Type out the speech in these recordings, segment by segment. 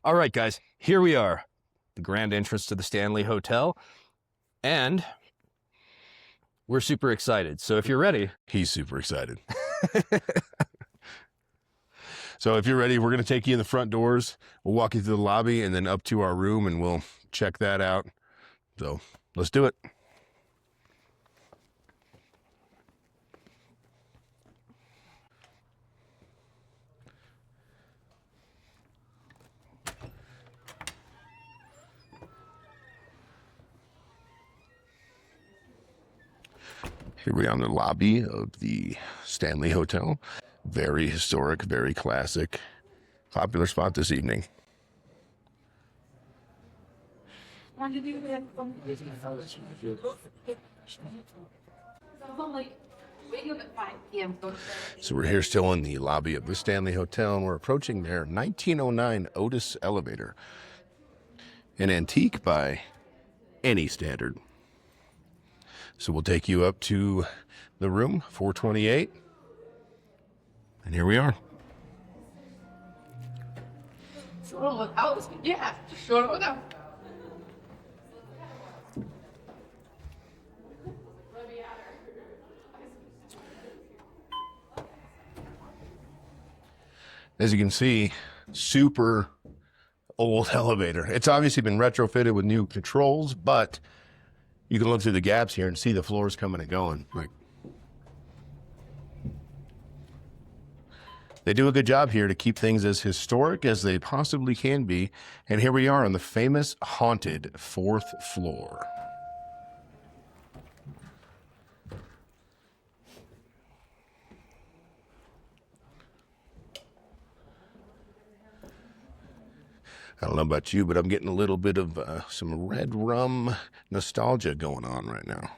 All right, guys, here we are, the grand entrance to the Stanley Hotel, and we're super excited. So if you're ready. He's super excited. So if you're ready, we're going to take you in the front doors. We'll walk you through the lobby and then up to our room, and we'll check that out. So let's do it. Here we are in the lobby of the Stanley Hotel. Very historic, very classic. Popular spot this evening. So we're here still in the lobby of the Stanley Hotel, and we're approaching their 1909 Otis elevator. An antique by any standard. So we'll take you up to the room, 428. And here we are. As you can see, super old elevator. It's obviously been retrofitted with new controls, but you can look through the gaps here and see the floors coming and going. Like, they do a good job here to keep things as historic as they possibly can be. And here we are on the famous haunted 4th floor. I don't know about you, but I'm getting a little bit of some red rum nostalgia going on right now.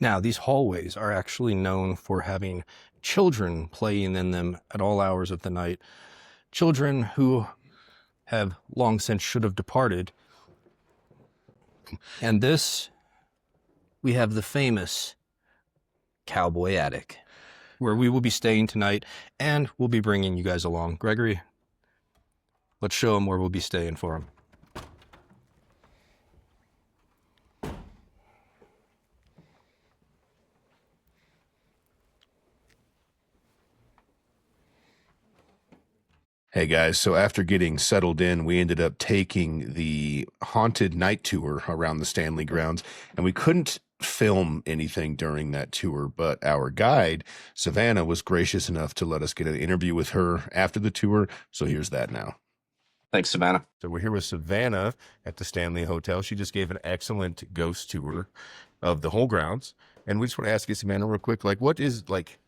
Now, these hallways are actually known for having children playing in them at all hours of the night. Children who have long since should have departed. And this, we have the famous Cowboy Attic, where we will be staying tonight, and we'll be bringing you guys along. Gregory, let's show them where we'll be staying for them. Hey guys, so after getting settled in, we ended up taking the haunted night tour around the Stanley grounds, and we couldn't film anything during that tour, but our guide, Savannah, was gracious enough to let us get an interview with her after the tour, so here's that now. Thanks, Savannah. So we're here with Savannah at the Stanley Hotel. She just gave an excellent ghost tour of the whole grounds, and we just want to ask you, Savannah, real quick, like, what is, like,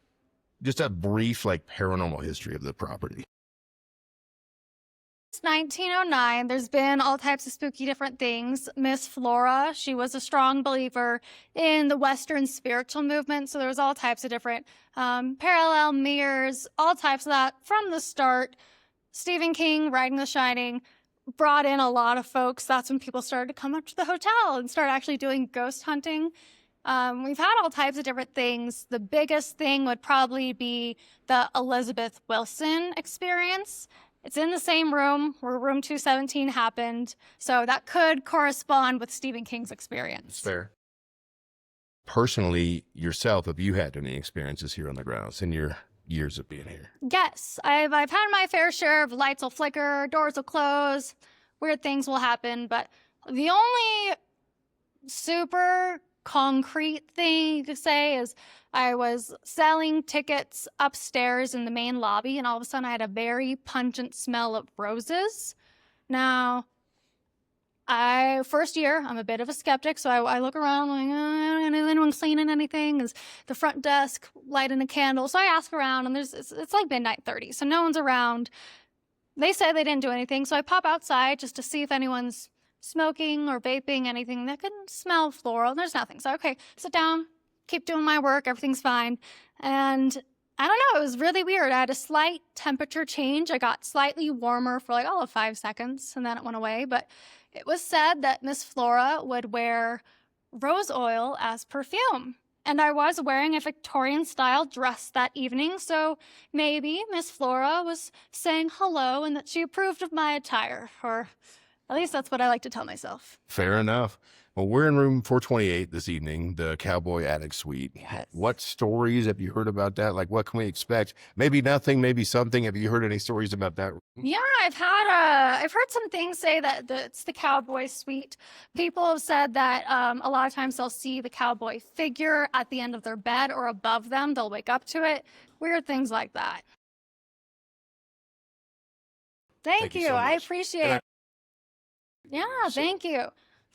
just a brief, like, paranormal history of the property? It's 1909. There's been all types of spooky different things. Miss Flora, she was a strong believer in the Western spiritual movement. So there was all types of different parallel mirrors, all types of that from the start. Stephen King, writing The Shining, brought in a lot of folks. That's when people started to come up to the hotel and start actually doing ghost hunting. We've had all types of different things. The biggest thing would probably be the Elizabeth Wilson experience. It's in the same room where room 217 happened, so that could correspond with Stephen King's experience. Fair. Personally, yourself, have you had any experiences here on the grounds in your years of being here? Yes, I've had my fair share of lights will flicker, doors will close, weird things will happen, but the only super concrete thing you could say is I was selling tickets upstairs in the main lobby, and all of a sudden I had a very pungent smell of roses. Now, first year, I'm a bit of a skeptic, so I look around like, is anyone cleaning anything? Is the front desk lighting a candle? So I ask around, and it's like midnight 30, so no one's around. They say they didn't do anything, so I pop outside just to see if anyone's smoking or vaping, anything that could smell floral. There's nothing. So, okay, sit down, keep doing my work, everything's fine. And I don't know, it was really weird. I had a slight temperature change. I got slightly warmer for like, 5 seconds, and then it went away. But it was said that Miss Flora would wear rose oil as perfume. And I was wearing a Victorian style dress that evening, so maybe Miss Flora was saying hello and that she approved of my attire, or at least that's what I like to tell myself. Fair enough. Well, we're in room 428 this evening, the Cowboy Attic Suite. Yes. What stories have you heard about that? Like, what can we expect? Maybe nothing, maybe something. Have you heard any stories about that? Yeah, I've heard some things say that it's the cowboy suite. People have said that a lot of times they'll see the cowboy figure at the end of their bed or above them. They'll wake up to it. Weird things like that. Thank you you. so I much. appreciate it. Yeah, thank you.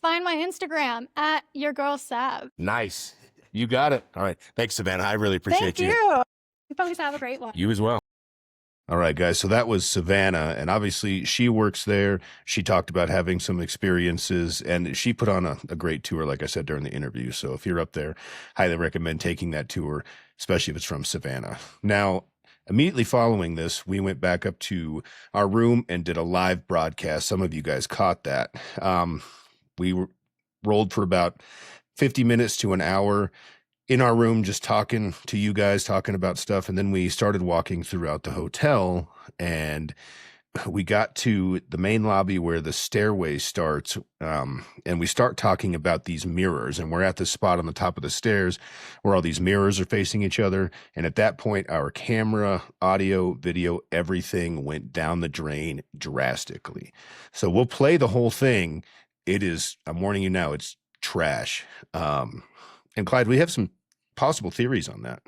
Find my Instagram at your girl Sab. Nice. You got it. All right. Thanks, Savannah. I really appreciate Thank you. You always have a great one. You as well. All right, guys. So that was Savannah, and obviously she works there. She talked about having some experiences, and she put on a great tour, like I said during the interview. So if you're up there, highly recommend taking that tour, especially if it's from Savannah. Now, immediately following this, we went back up to our room and did a live broadcast. Some of you guys caught that. Rolled for about 50 minutes to an hour in our room, just talking to you guys, talking about stuff. And then we started walking throughout the hotel, and we got to the main lobby where the stairway starts. And we start talking about these mirrors, and we're at the spot on the top of the stairs where all these mirrors are facing each other. And at that point, our camera, audio, video, everything went down the drain drastically. So we'll play the whole thing. It is, I'm warning you now, it's trash. And Clyde, we have some possible theories on that.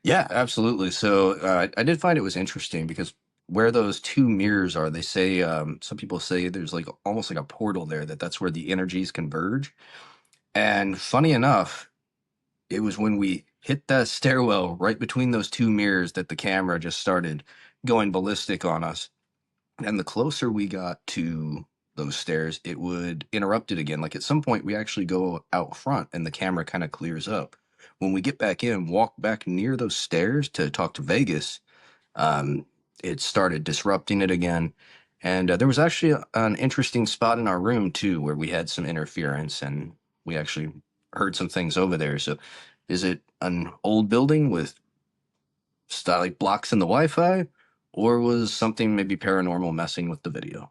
Yeah, absolutely. So I did find it was interesting because where those two mirrors are, they say some people say there's like almost like a portal there, that's where the energies converge. And funny enough, it was when we hit that stairwell right between those two mirrors that the camera just started going ballistic on us. And the closer we got to those stairs, it would interrupt it again. Like at some point, we actually go out front and the camera kind of clears up. When we get back in, walk back near those stairs to talk to Vegas, it started disrupting it again. And there was actually an interesting spot in our room too, where we had some interference and we actually heard some things over there. So is it an old building with like blocks in the Wi-Fi, or was something maybe paranormal messing with the video?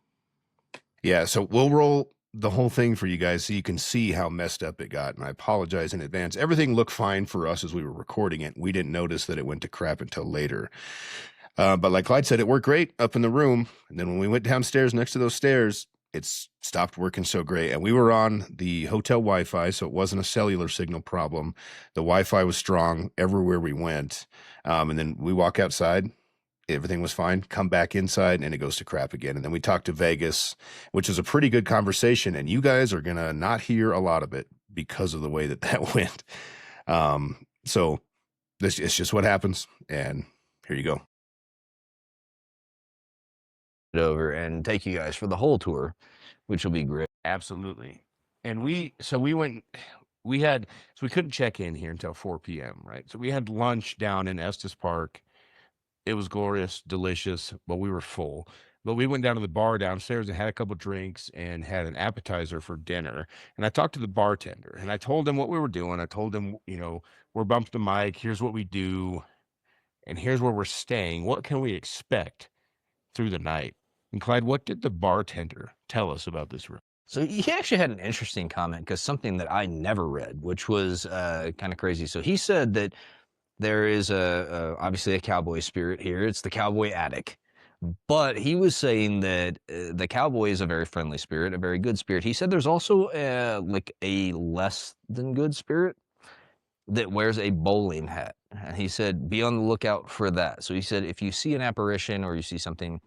Yeah, so we'll roll the whole thing for you guys so you can see how messed up it got. And I apologize in advance. Everything looked fine for us as we were recording it. We didn't notice that it went to crap until later. But like Clyde said, it worked great up in the room. And then when we went downstairs next to those stairs, it stopped working so great. And we were on the hotel Wi-Fi, so it wasn't a cellular signal problem. The Wi-Fi was strong everywhere we went. And then we walk outside. Everything was fine. Come back inside and it goes to crap again. And then we talked to Vegas, which was a pretty good conversation. And you guys are going to not hear a lot of it because of the way that went. So it's just what happens. And here you go. Over and take you guys for the whole tour, which will be great. Absolutely. And we couldn't check in here until 4 p.m. Right. So we had lunch down in Estes Park. It was glorious, delicious, but we were full. But we went down to the bar downstairs and had a couple drinks and had an appetizer for dinner. And I talked to the bartender and I told him what we were doing. I told him, we're bumped the mic. Here's what we do. And here's where we're staying. What can we expect through the night? And Clyde, what did the bartender tell us about this room? So he actually had an interesting comment, because something that I never read, which was kind of crazy. So he said that there is obviously a cowboy spirit here. It's the Cowboy Attic. But he was saying that the cowboy is a very friendly spirit, a very good spirit. He said there's also like a less than good spirit that wears a bowling hat. And he said, be on the lookout for that. So he said, if you see an apparition or you see something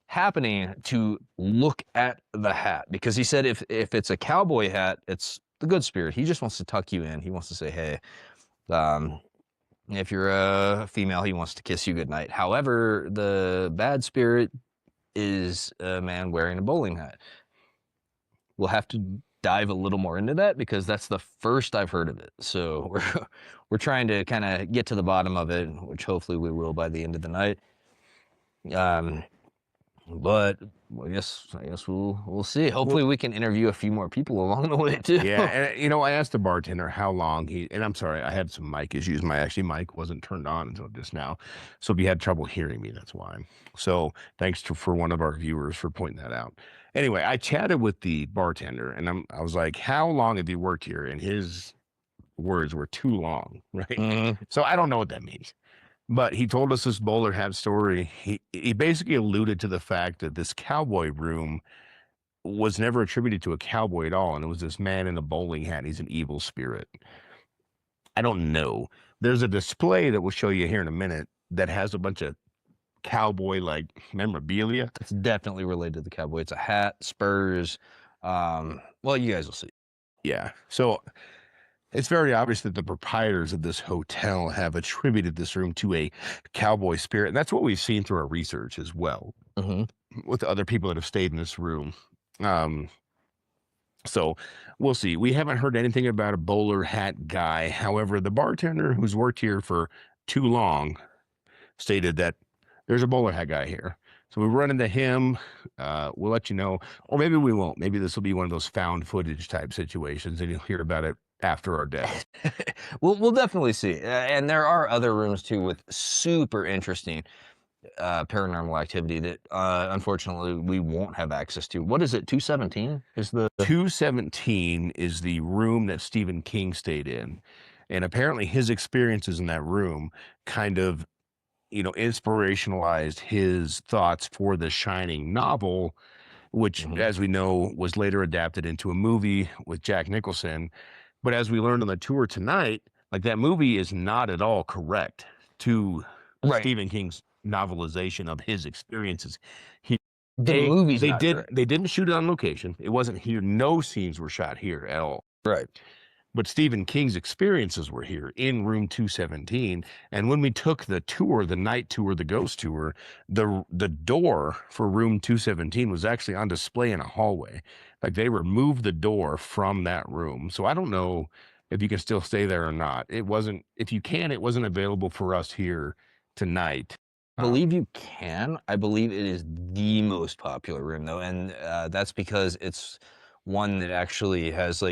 happening, to look at the hat. Because he said if it's a cowboy hat, it's the good spirit. He just wants to tuck you in. He wants to say, hey, if you're a female, he wants to kiss you goodnight. However, the bad spirit is a man wearing a bowling hat. We'll have to dive a little more into that, because that's the first I've heard of it. So we're trying to kind of get to the bottom of it, which hopefully we will by the end of the night. But I guess we'll see. Hopefully, we can interview a few more people along the way too. Yeah, and I asked the bartender how long and I'm sorry, I had some mic issues. My mic wasn't turned on until just now. So if you had trouble hearing me, that's why. So thanks for one of our viewers for pointing that out. Anyway, I chatted with the bartender and I was like, how long have you worked here? And his words were too long, right? Mhm. So I don't know what that means. But he told us this bowler hat story. He basically alluded to the fact that this cowboy room was never attributed to a cowboy at all, and it was this man in a bowling hat. He's an evil spirit. I don't know. There's a display that we'll show you here in a minute that has a bunch of cowboy like memorabilia. It's definitely related to the cowboy. It's a hat, spurs. Well, you guys will see. Yeah. So it's very obvious that the proprietors of this hotel have attributed this room to a cowboy spirit. And that's what we've seen through our research as well with the other people that have stayed in this room. So we'll see. We haven't heard anything about a bowler hat guy. However, the bartender who's worked here for too long stated that there's a bowler hat guy here. So we run into him. We'll let you know, or maybe we won't. Maybe this will be one of those found footage type situations, and you'll hear about it after our death. We'll definitely see. And there are other rooms too with super interesting paranormal activity that unfortunately we won't have access to. What is it? 217 is the 217 is the room that Stephen King stayed in, and apparently his experiences in that room kind of inspirationalized his thoughts for the Shining novel, which, as we know, was later adapted into a movie with Jack Nicholson. But as we learned on the tour tonight, like that movie is not at all correct to Stephen King's novelization of his experiences. movie's they not correct. They didn't shoot it on location. It wasn't here. No scenes were shot here at all. Right. But Stephen King's experiences were here in room 217. And when we took the tour, the night tour, the ghost tour, the door for room 217 was actually on display in a hallway. Like they removed the door from that room. So I don't know if you can still stay there or not. It wasn't available for us here tonight. I believe you can. I believe it is the most popular room though. And that's because it's one that actually has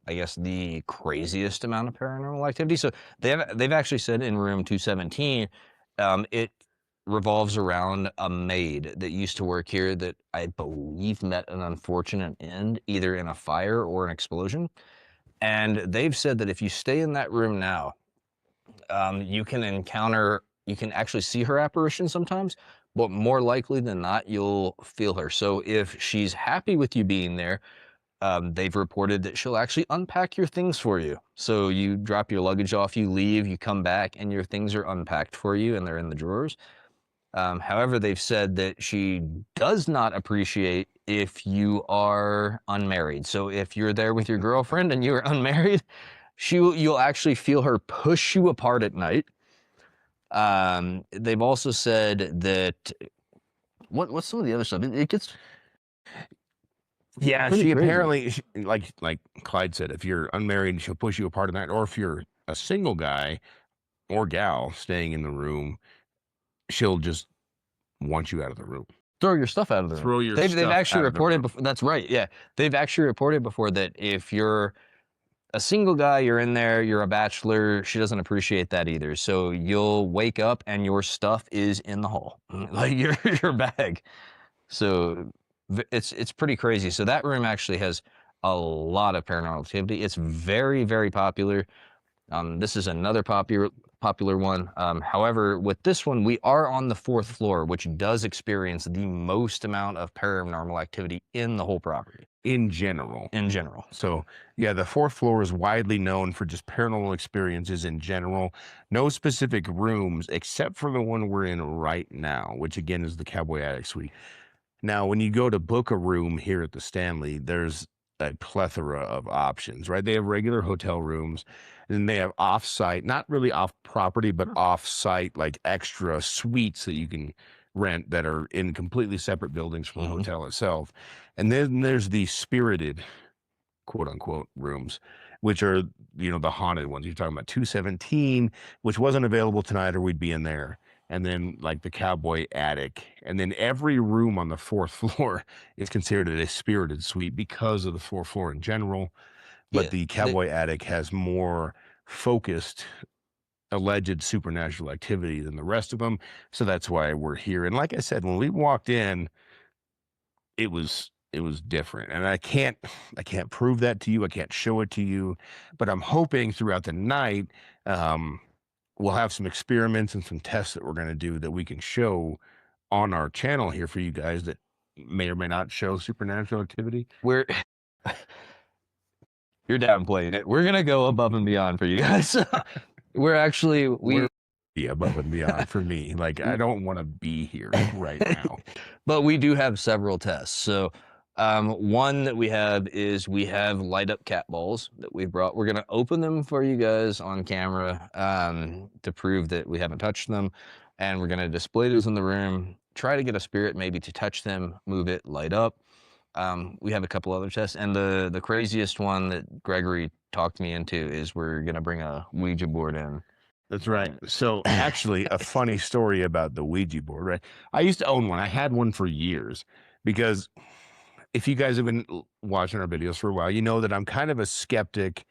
I guess the craziest amount of paranormal activity. So they've actually said in room 217, it revolves around a maid that used to work here that I believe met an unfortunate end, either in a fire or an explosion. And they've said that if you stay in that room now, you can actually see her apparition sometimes, but more likely than not, you'll feel her. So if she's happy with you being there, they've reported that she'll actually unpack your things for you. So you drop your luggage off, you leave, you come back, and your things are unpacked for you, and they're in the drawers. However, they've said that she does not appreciate if you are unmarried. So if you're there with your girlfriend and you're unmarried, you'll actually feel her push you apart at night. They've also said that what's some of the other stuff? It gets Yeah, pretty she crazy. apparently, like Clyde said, if you're unmarried, she'll push you apart at night. Or if you're a single guy or gal staying in the room, she'll just want you out of the room. Throw your stuff out of the room. Throw your They've stuff actually out of the reported room. before. That's right. Yeah, they've actually reported before that if you're a single guy, you're in there, you're a bachelor, she doesn't appreciate that either. So you'll wake up and your stuff is in the hall, like your bag. So it's pretty crazy. So that room actually has a lot of paranormal activity. It's very, very popular. This is another popular one. However, with this one, we are on the 4th floor, which does experience the most amount of paranormal activity in the whole property. In general. So Yeah, the 4th floor is widely known for just paranormal experiences in general. No specific rooms except for the one we're in right now, which again is the Cowboy Attic Suite. Now, when you go to book a room here at the Stanley, there's a plethora of options, right? They have regular hotel rooms, and they have off-site, not really off-property, but off-site, like extra suites that you can rent that are in completely separate buildings from the hotel itself. And then there's the spirited, quote-unquote, rooms, which are, the haunted ones. You're talking about 217, which wasn't available tonight, or we'd be in there. and then like the Cowboy Attic, and then every room on the 4th floor is considered a spirited suite because of the 4th floor in general. But Yeah, the Cowboy Attic has more focused alleged supernatural activity than the rest of them, so that's why we're here. And like I said, when we walked in, it was different, and I can't prove that to you. I can't show it to you, but I'm hoping throughout the night, um, we'll have some experiments and some tests that we're going to do that we can show on our channel here for you guys that may or may not show supernatural activity. we're you're downplaying it. We're gonna go above and beyond for you guys. We're Be above and beyond for me. Like, I don't want to be here right now. but we do have several tests. So one that we have is we have light up cat balls that we brought. We're gonna open them for you guys on camera to prove that we haven't touched them, and we're gonna display those in the room. Try to get a spirit maybe to touch them, move it, light up. We have a couple other tests, and the craziest one that Gregory talked me into is we're gonna bring a Ouija board in. That's right. So actually, a funny story about the Ouija board, right? I used to own one. I had one for years because if you guys have been watching our videos for a while, you know that I'm kind of a skeptic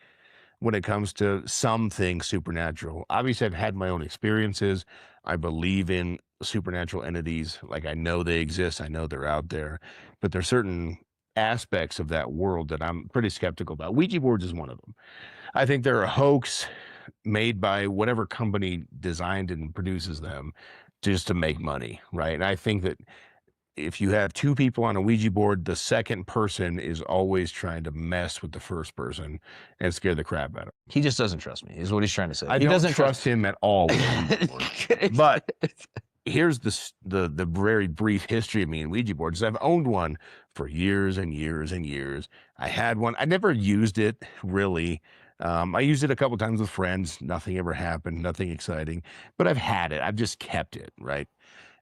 when it comes to some things supernatural. Obviously, I've had my own experiences. I believe in supernatural entities. Like, I know they exist. I know they're out there, but there's certain aspects of that world that I'm pretty skeptical about. Ouija boards is one of them. I think they're a hoax made by whatever company designed and produces them just to make money, right? And I think that if you have two people on a Ouija board, the second person is always trying to mess with the first person and scare the crap out of him. He just doesn't trust me, is what he's trying to say. I He don't doesn't trust him at all with a Ouija board. But here's the very brief history of me and Ouija boards. I've owned one for years and years and years. I had one. I never used it really. I used it a couple times with friends. Nothing ever happened. Nothing exciting. But I've had it. I've just kept it, right?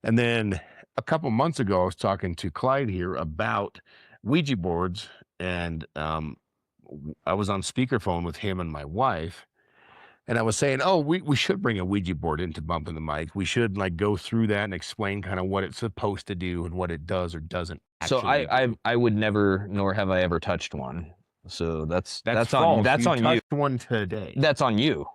And then a couple months ago, I was talking to Clyde here about Ouija boards, and I was on speakerphone with him and my wife. And I was saying, oh, we should bring a Ouija board into Bump in the Mic. We should like go through that and explain kind of what it's supposed to do and what it does or doesn't. So actually do. I would never, nor have I ever touched one. So that's false. on you. Touched one today. That's on you.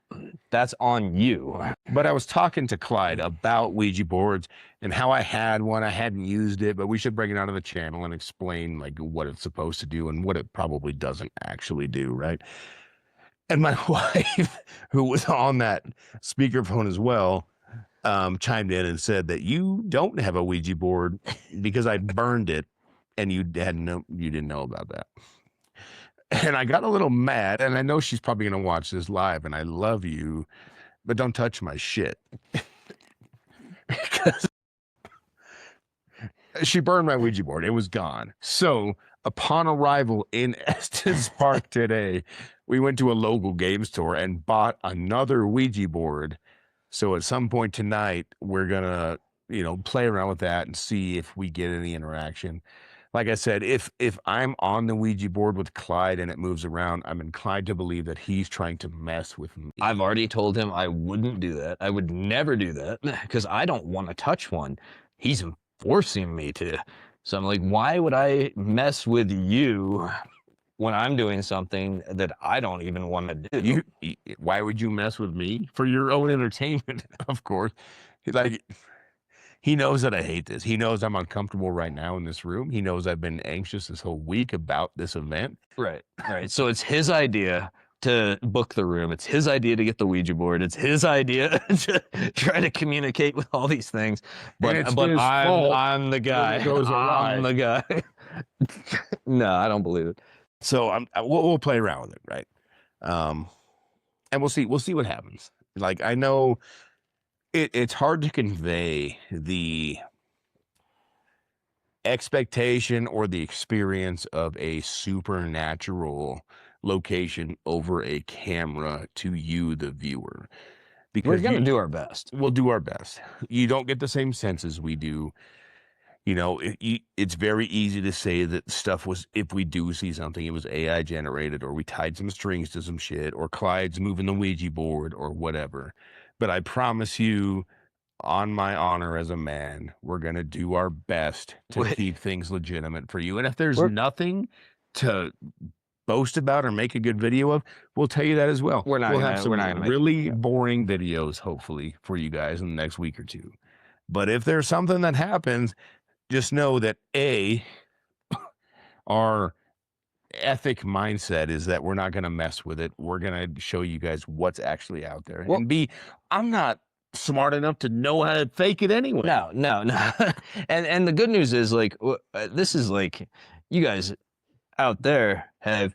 That's on you. But I was talking to Clyde about Ouija boards and how I had one. I hadn't used it, but we should bring it onto the channel and explain like what it's supposed to do and what it probably doesn't actually do, right? And my wife, who was on that speakerphone as well, chimed in and said that you don't have a Ouija board because I burned it and you didn't know about that. And I got a little mad, and I know she's probably going to watch this live, and I love you, but don't touch my shit. Because she burned my Ouija board. It was gone. So upon arrival in Estes Park today, we went to a local game store and bought another Ouija board. So at some point tonight, we're going to, play around with that and see if we get any interaction. Like I said, if I'm on the Ouija board with Clyde and it moves around, I'm inclined to believe that he's trying to mess with me. I've already told him I wouldn't do that. I would never do that because I don't want to touch one. He's forcing me to. So I'm like, why would I mess with you when I'm doing something that I don't even want to do? Why would you mess with me? For your own entertainment, of course. Like, he knows that I hate this. He knows I'm uncomfortable right now in this room. He knows I've been anxious this whole week about this event. Right. So it's his idea to book the room. It's his idea to get the Ouija board. It's his idea to try to communicate with all these things. But I'm the guy. I'm the guy. No, I don't believe it. So we'll play around with it, right? And we'll see what happens. Like, I know it's hard to convey the expectation or the experience of a supernatural location over a camera to you, the viewer. Because we're going to do our best. We'll do our best. You don't get the same senses we do. It's very easy to say that stuff was, if we do see something, it was AI generated, or we tied some strings to some shit, or Clyde's moving the Ouija board or whatever. But I promise you, on my honor as a man, we're going to do our best to Wait. keep things legitimate for you. And if there's We're- nothing to boast about or make a good video of, we'll tell you that as well. We're not we'll gonna- have some we're not gonna make- really boring videos, hopefully, for you guys in the next week or two. But if there's something that happens, just know that our ethic mindset is that we're not going to mess with it. We're going to show you guys what's actually out there. Well- And B, I'm not smart enough to know how to fake it anyway. No. And the good news is, like, this is like, you guys out there have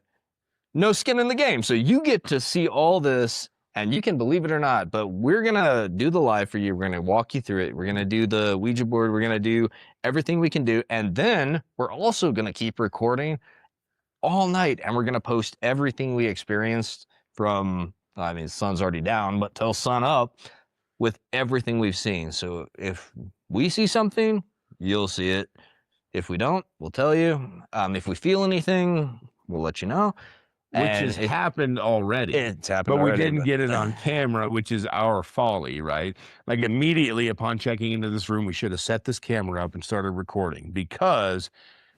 no skin in the game, so you get to see all this, and you can believe it or not, but we're gonna do the live for you. We're gonna walk you through it. We're gonna do the Ouija board. We're gonna do everything we can do, and then we're also gonna keep recording all night, and we're gonna post everything we experienced from, I mean, sun's already down, but till sun up, with everything we've seen. So if we see something, you'll see it. If we don't, we'll tell you. If we feel anything, we'll let you know. Which And has happened already. It's happened But we already, didn't get it on camera, which is our folly, right? Like immediately upon checking into this room, we should have set this camera up and started recording, because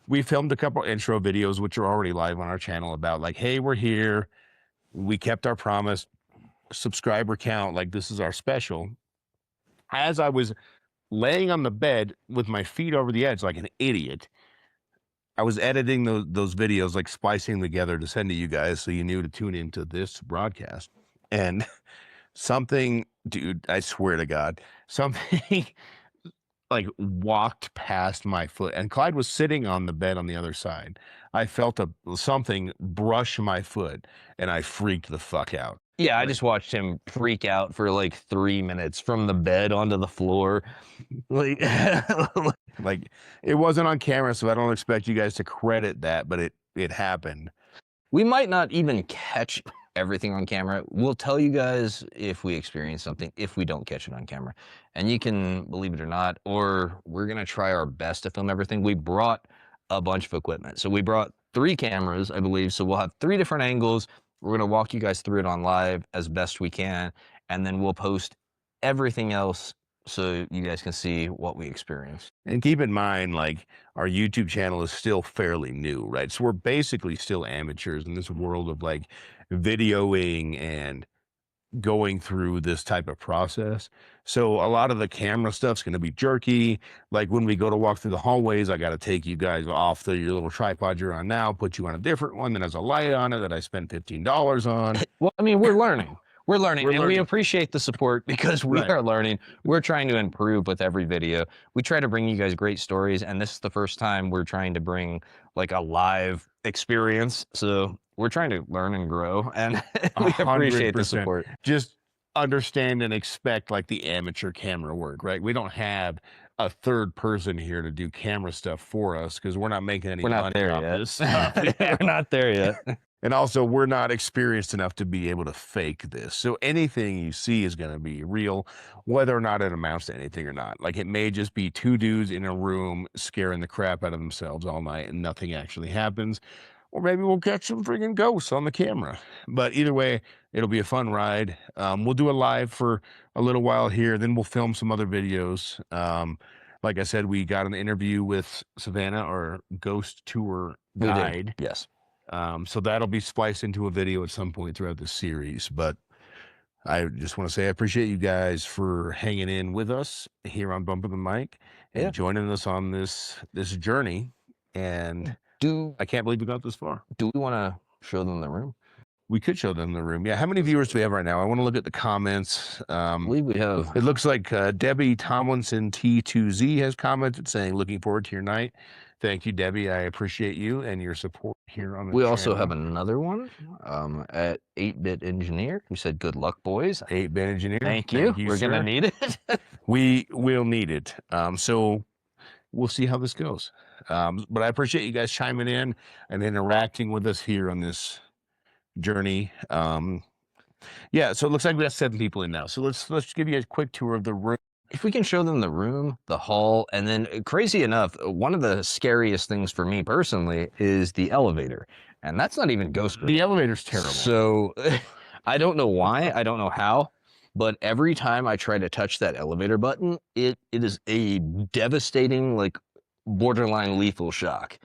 we filmed a couple intro videos, which are already live on our channel, about like, hey, we're here. We kept our promise. Subscriber count, like this is our special. As I was laying on the bed with my feet over the edge like an idiot, I was editing those videos, like splicing them together to send to you guys so you knew to tune into this broadcast. And something, dude, I swear to God, something like walked past my foot, and Clyde was sitting on the bed on the other side. I felt something brush my foot, and I freaked the fuck out. Yeah, I just watched him freak out for like 3 minutes from the bed onto the floor. Like, Like, it wasn't on camera, so I don't expect you guys to credit that, but it happened. we might not even catch everything on camera. We'll tell you guys if we experience something, if we don't catch it on camera. And you can believe it or not, or we're going to try our best to film everything. We brought a bunch of equipment. So we brought 3 cameras, I believe. So we'll have 3 different angles. We're going to walk you guys through it on live as best we can. And then we'll post everything else so you guys can see what we experienced. And keep in mind, like, our YouTube channel is still fairly new, right? So we're basically still amateurs in this world of like videoing and going through this type of process. So a lot of the camera stuff's going to be jerky. Like when we go to walk through the hallways, I got to take you guys off your little tripod you're on now, put you on a different one that has a light on it that I spent $15 on. Well, I mean, we're learning. We're learning, We're and we learning. appreciate the support because we Right. are learning. We're trying to improve with every video. We try to bring you guys great stories, and this is the first time we're trying to bring like a live experience. So we're trying to learn and grow, and we appreciate the 100%. support. Just understand and expect like the amateur camera work, right? We don't have a third person here to do camera stuff for us because we're not making any We're not money there off yet. this stuff. We're not there yet. And also, we're not experienced enough to be able to fake this. So anything you see is going to be real, whether or not it amounts to anything or not. Like, it may just be 2 dudes in a room scaring the crap out of themselves all night and nothing actually happens. Or maybe we'll catch some freaking ghosts on the camera. But either way, it'll be a fun ride. We'll do a live for a little while here. Then we'll film some other videos. Like I said, we got an interview with Savannah, our ghost tour We did. guide. Yes. So that'll be spliced into a video at some point throughout the series. But I just want to say I appreciate you guys for hanging in with us here on Bumper the Mic and Yeah. joining us on this journey. And I can't believe we got this far. Do we want to show them the room? We could show them the room. Yeah. How many viewers do we have right now? I want to look at the comments. I believe we have. It looks like Debbie Tomlinson T2Z has commented saying, looking forward to your night. Thank you, Debbie. I appreciate you and your support here on the We also channel. have another one at 8-Bit Engineer who said, "Good luck, boys." 8-Bit Engineer. Thank you. We're sir. gonna need it. We will need it. So we'll see how this goes. But I appreciate you guys chiming in and interacting with us here on this journey. Yeah, so it looks like we have 7 people in now. So let's give you a quick tour of the room. If we can show them the room, the hall, and then crazy enough, one of the scariest things for me personally is the elevator. And that's not even ghost. The elevator's terrible. So I don't know why. I don't know how. but every time I try to touch that elevator button, it is a devastating, like borderline lethal shock.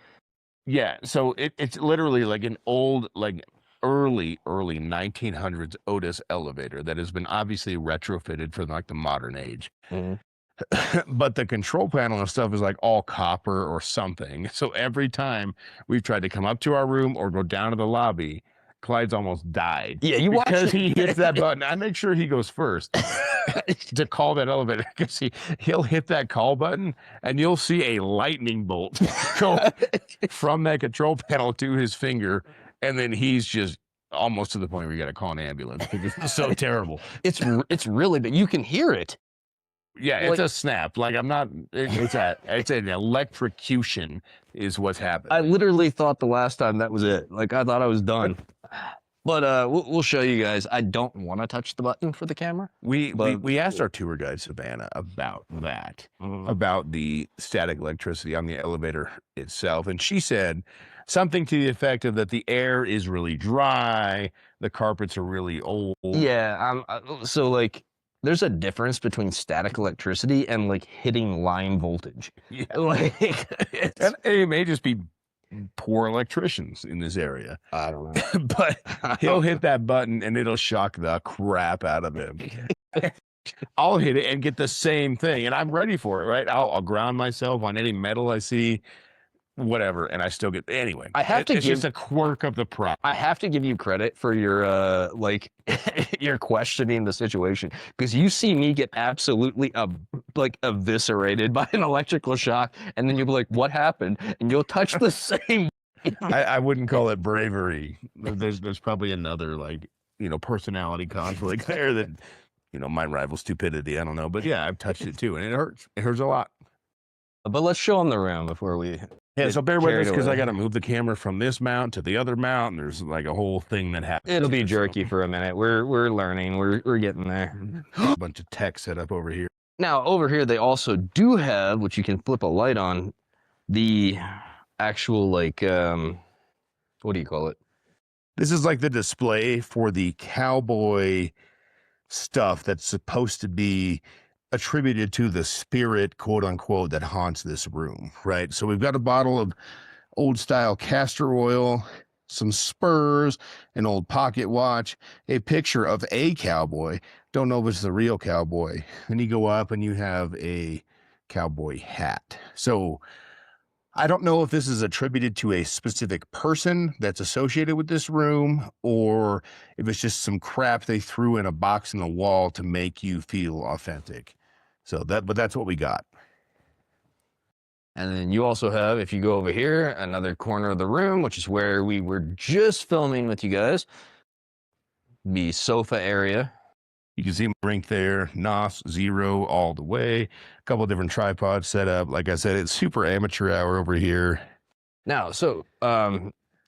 Yeah, so it's literally like an old, like early 1900s Otis elevator that has been obviously retrofitted for like the modern age. Mhm. But the control panel and stuff is like all copper or something. So every time we've tried to come up to our room or go down to the lobby, Clyde's almost died. Yeah, you watch because it. he hits that button. I make sure he goes first to call that elevator because he'll hit that call button and you'll see a lightning bolt go from that control panel to his finger, and then he's just almost to the point where you got to call an ambulance because it's so terrible. It's really that you can hear it. Yeah, Like- it's a snap. Like I'm not. It's an electrocution is what's happened. I literally thought the last time that was it. Like I thought I was done. But we'll show you guys. I don't want to touch the button for the camera. We asked our tour guide Savannah about that, about the static electricity on the elevator itself, and she said something to the effect of that the air is really dry, the carpets are really old. Yeah. So like, there's a difference between static electricity and like hitting line voltage. Yeah. Like, And it may just be poor electricians in this area, I don't know. but he'll hit that button and it'll shock the crap out of him. I'll hit it and get the same thing, and I'm ready for it. Right? I'll ground myself on any metal I see, whatever, and I still get anyway. I have to It's give- just a quirk of the prop. I have to give you credit for your like your questioning the situation, because you see me get absolutely eviscerated by an electrical shock, and then you'll be like, "What happened?" And you'll touch the same. I wouldn't call it bravery. There's probably another personality conflict there that might rival stupidity. I don't know, but yeah, I've touched it too, and it hurts. It hurts a lot. But let's show them the room before we. Yeah, so bear with carried us because I away. got to move the camera from this mount to the other mount, and there's like a whole thing that happens. It'll be here, so- jerky for a minute. We're learning. We're getting there. A bunch of tech set up over here. Now over here they also do have, which you can flip a light on, the actual like what do you call it? This is like the display for the cowboy stuff that's supposed to be attributed to the spirit, quote unquote, that haunts this room, right? So we've got a bottle of old style castor oil, some spurs, an old pocket watch, a picture of a cowboy. Don't know if it's the real cowboy. Then you go up and you have a cowboy hat. So I don't know if this is attributed to a specific person that's associated with this room, or if it's just some crap they threw in a box in the wall to make you feel authentic. But that's what we got. And then you also have, if you go over here, another corner of the room, which is where we were just filming with you guys. The sofa area. You can see my drink there, NOS 0 all the way. A couple different tripods set up. Like I said, it's super amateur hour over here. Now, so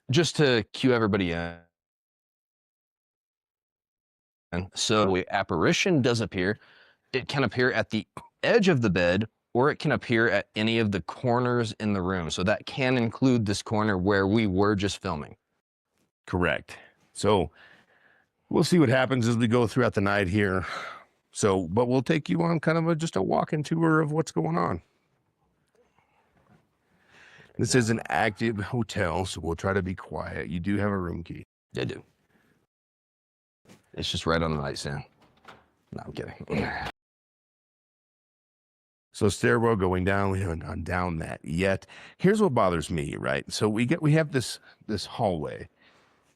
just to cue everybody in. And so the apparition does appear. It can appear at the edge of the bed, or it can appear at any of the corners in the room. So that can include this corner where we were just filming. Correct. So we'll see what happens as we go throughout the night here. But we'll take you on kind of just a walk-in tour of what's going on. This is an active hotel, so we'll try to be quiet. You do have a room key. They do. It's just right on the nightstand. No, I'm kidding. So stairwell going down. We haven't gone down that yet. Here's what bothers me, right? So we have this hallway,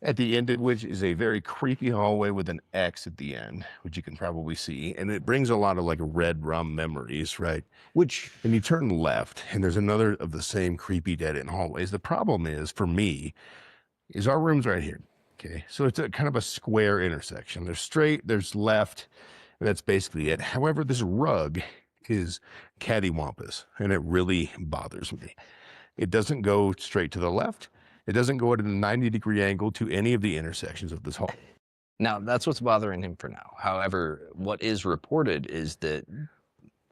at the end of which is a very creepy hallway with an X at the end, which you can probably see. And it brings a lot of like red rum memories, right? And you turn left and there's another of the same creepy dead end hallways. The problem is, for me, is our room's right here. Okay. So it's a kind of a square intersection. There's straight, there's left, and that's basically it. However, this rug is cattywampus and it really bothers me. It doesn't go straight to the left. It doesn't go at a 90-degree angle to any of the intersections of this hall. Now, that's what's bothering him for now. However, what is reported is that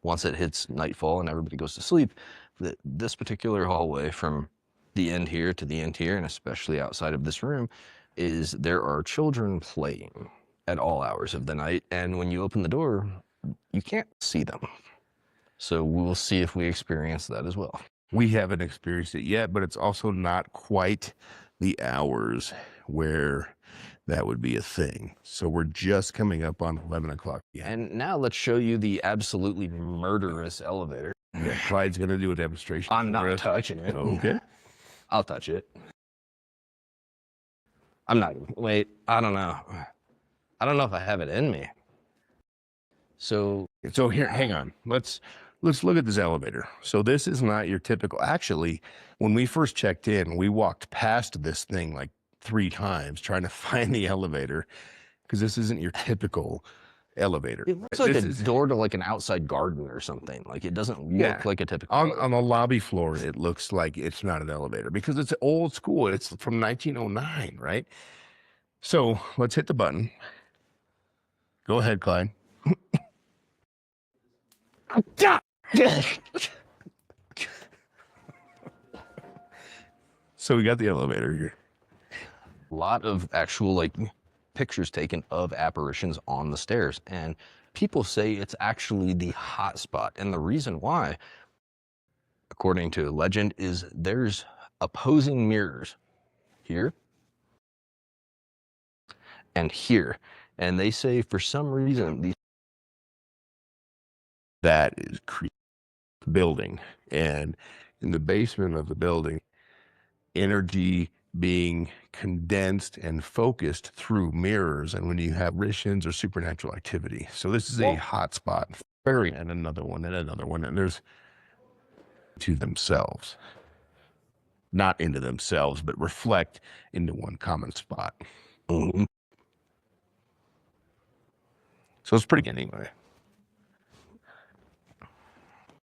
once it hits nightfall and everybody goes to sleep, that this particular hallway from the end here to the end here, and especially outside of this room, is there are children playing. at all hours of the night. And when you open the door, you can't see them. So we'll see if we experience that as well. We haven't experienced it yet, but it's also not quite the hours where that would be a thing. So we're just coming up on 11 o'clock. And now let's show you the absolutely murderous elevator. Yeah, Clyde's going to do a demonstration. I'm for not us. touching it. Okay. I'll touch it. I'm not. Wait, I don't know. I don't know if I have it in me. So here, hang on. Let's look at this elevator. So this is not your typical. Actually, when we first checked in, we walked past this thing like 3 times trying to find the elevator because this isn't your typical elevator. it looks like a door to like an outside garden or something. Like it doesn't look like a typical. On the lobby floor, it looks like it's not an elevator because it's old school. It's from 1909, right? So let's hit the button. Go ahead, Clyde. So we got the elevator here. A lot of actual like pictures taken of apparitions on the stairs, and people say it's actually the hot spot. And the reason why, according to legend, is there's opposing mirrors here and here, and they say for some reason these That is creepy building, and in the basement of the building, energy being condensed and focused through mirrors, and when you have apparitions or supernatural activity. So this is a hot spot. And another one, and there's to themselves, not into themselves, but reflect into one common spot. Mhm. So it's pretty good anyway.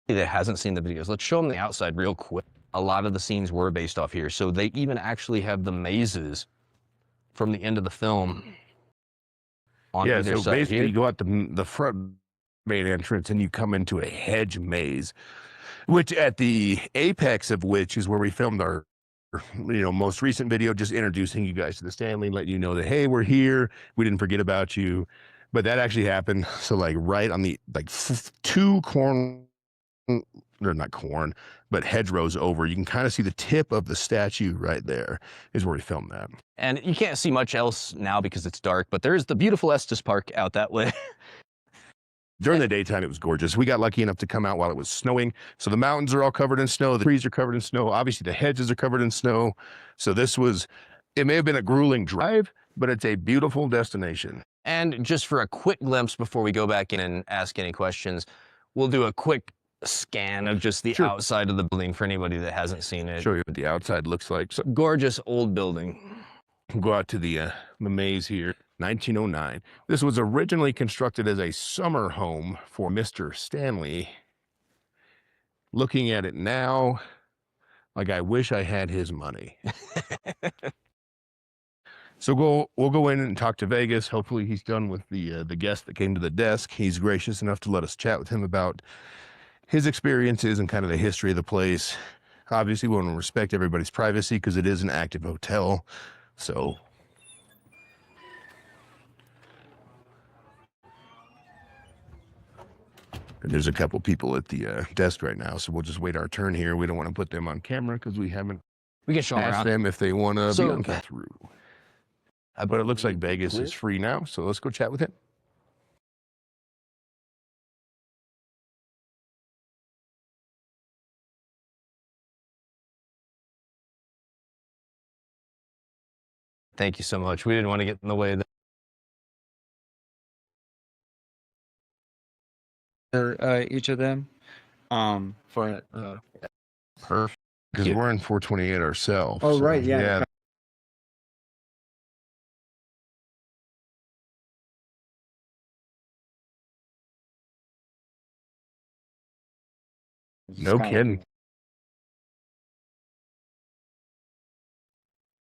that hasn't seen the videos, let's show them the outside real quick. A lot of the scenes were based off here, so they even actually have the mazes from the end of the film on either So side basically here. you go out the front main entrance and you come into a hedge maze, which at the apex of which is where we filmed our most recent video, just introducing you guys to the Stanley, letting you know that, hey, we're here, we didn't forget about you. But that actually happened. So like right on the 2 corn, or not corn, but hedgerows over, you can kind of see the tip of the statue right there is where we filmed that. And you can't see much else now because it's dark, but there's the beautiful Estes Park out that way. During the daytime, it was gorgeous. We got lucky enough to come out while it was snowing. So the mountains are all covered in snow. The trees are covered in snow. Obviously, the hedges are covered in snow. So it may have been a grueling drive, but it's a beautiful destination. And just for a quick glimpse before we go back in and ask any questions, we'll do a quick scan of just the outside of the building for anybody that hasn't seen it. Show you what the outside looks like. So Gorgeous old building. go out to the maze here. 1909. This was originally constructed as a summer home for Mr. Stanley. Looking at it now, like I wish I had his money. So we'll go in and talk to Vegas. Hopefully he's done with the guest that came to the desk. He's gracious enough to let us chat with him about his experiences and kind of the history of the place. Obviously, we want to respect everybody's privacy because it is an active hotel. So and there's a couple people at the desk right now, so we'll just wait our turn here. We don't want to put them on camera because we haven't We can show them asked around. them if they want to So- be on through. But it looks like Vegas is free now, so let's go chat with him. Thank you so much. We didn't want to get in the way of each of them. Perfect. Because we're in 428 ourselves. Oh, right, yeah. No kidding.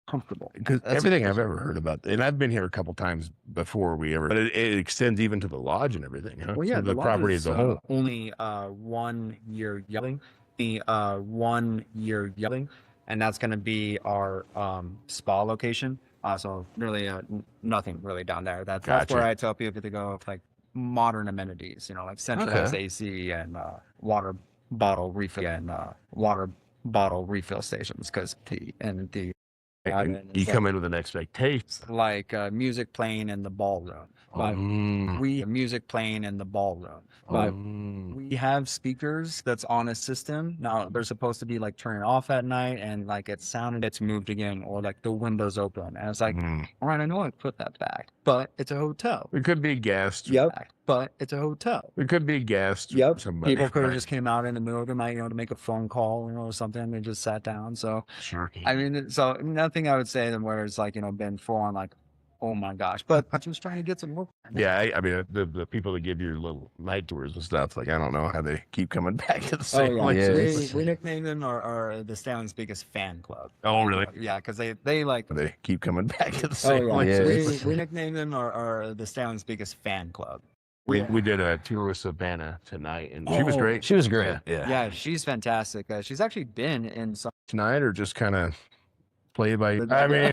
Comfortable. Because everything I've ever heard about, and I've been here a couple times before but it extends even to the lodge and everything, huh? Well, yeah, So the property as a whole. Only 1 year yelling. The 1 year yelling, and that's going to be our spa location. So really, nothing really down there. That's Gotcha. where I tell people to go with like modern amenities. You know, like centralized Okay. AC and water bottle refill stations because the And you come in with an expectation. like music playing in the ballroom. But Mm. music playing in the ballroom. But Mm. we have speakers that's on a system. Now they're supposed to be like turning off at night and like it's moved again or like the windows open. And it's like, Mm. all right, I know I put that back, but it's a hotel. We could be a guest. Yep. But it's a hotel. We could be a guest. Yep. Somebody, People could have right? just came out in the middle of the night, to make a phone call, or something. They just sat down. So, Sure. I mean, so nothing I would say them where it's like, been full on like, oh my gosh. But I'm just trying to get some work. Yeah, I mean, the people that give you little night tours and stuff, like, I don't know how they keep coming back to the same yeah. places. We nicknamed them our the Stanley's biggest fan club. Oh, really? Yeah, because they like. They keep coming back to the same yeah. places. We nicknamed them our the Stanley's biggest fan club. We did a tour with Savannah tonight, and she was great. She was great. Yeah. Yeah, she's fantastic. She's actually been in some. Tonight, or just kind of play by. I mean,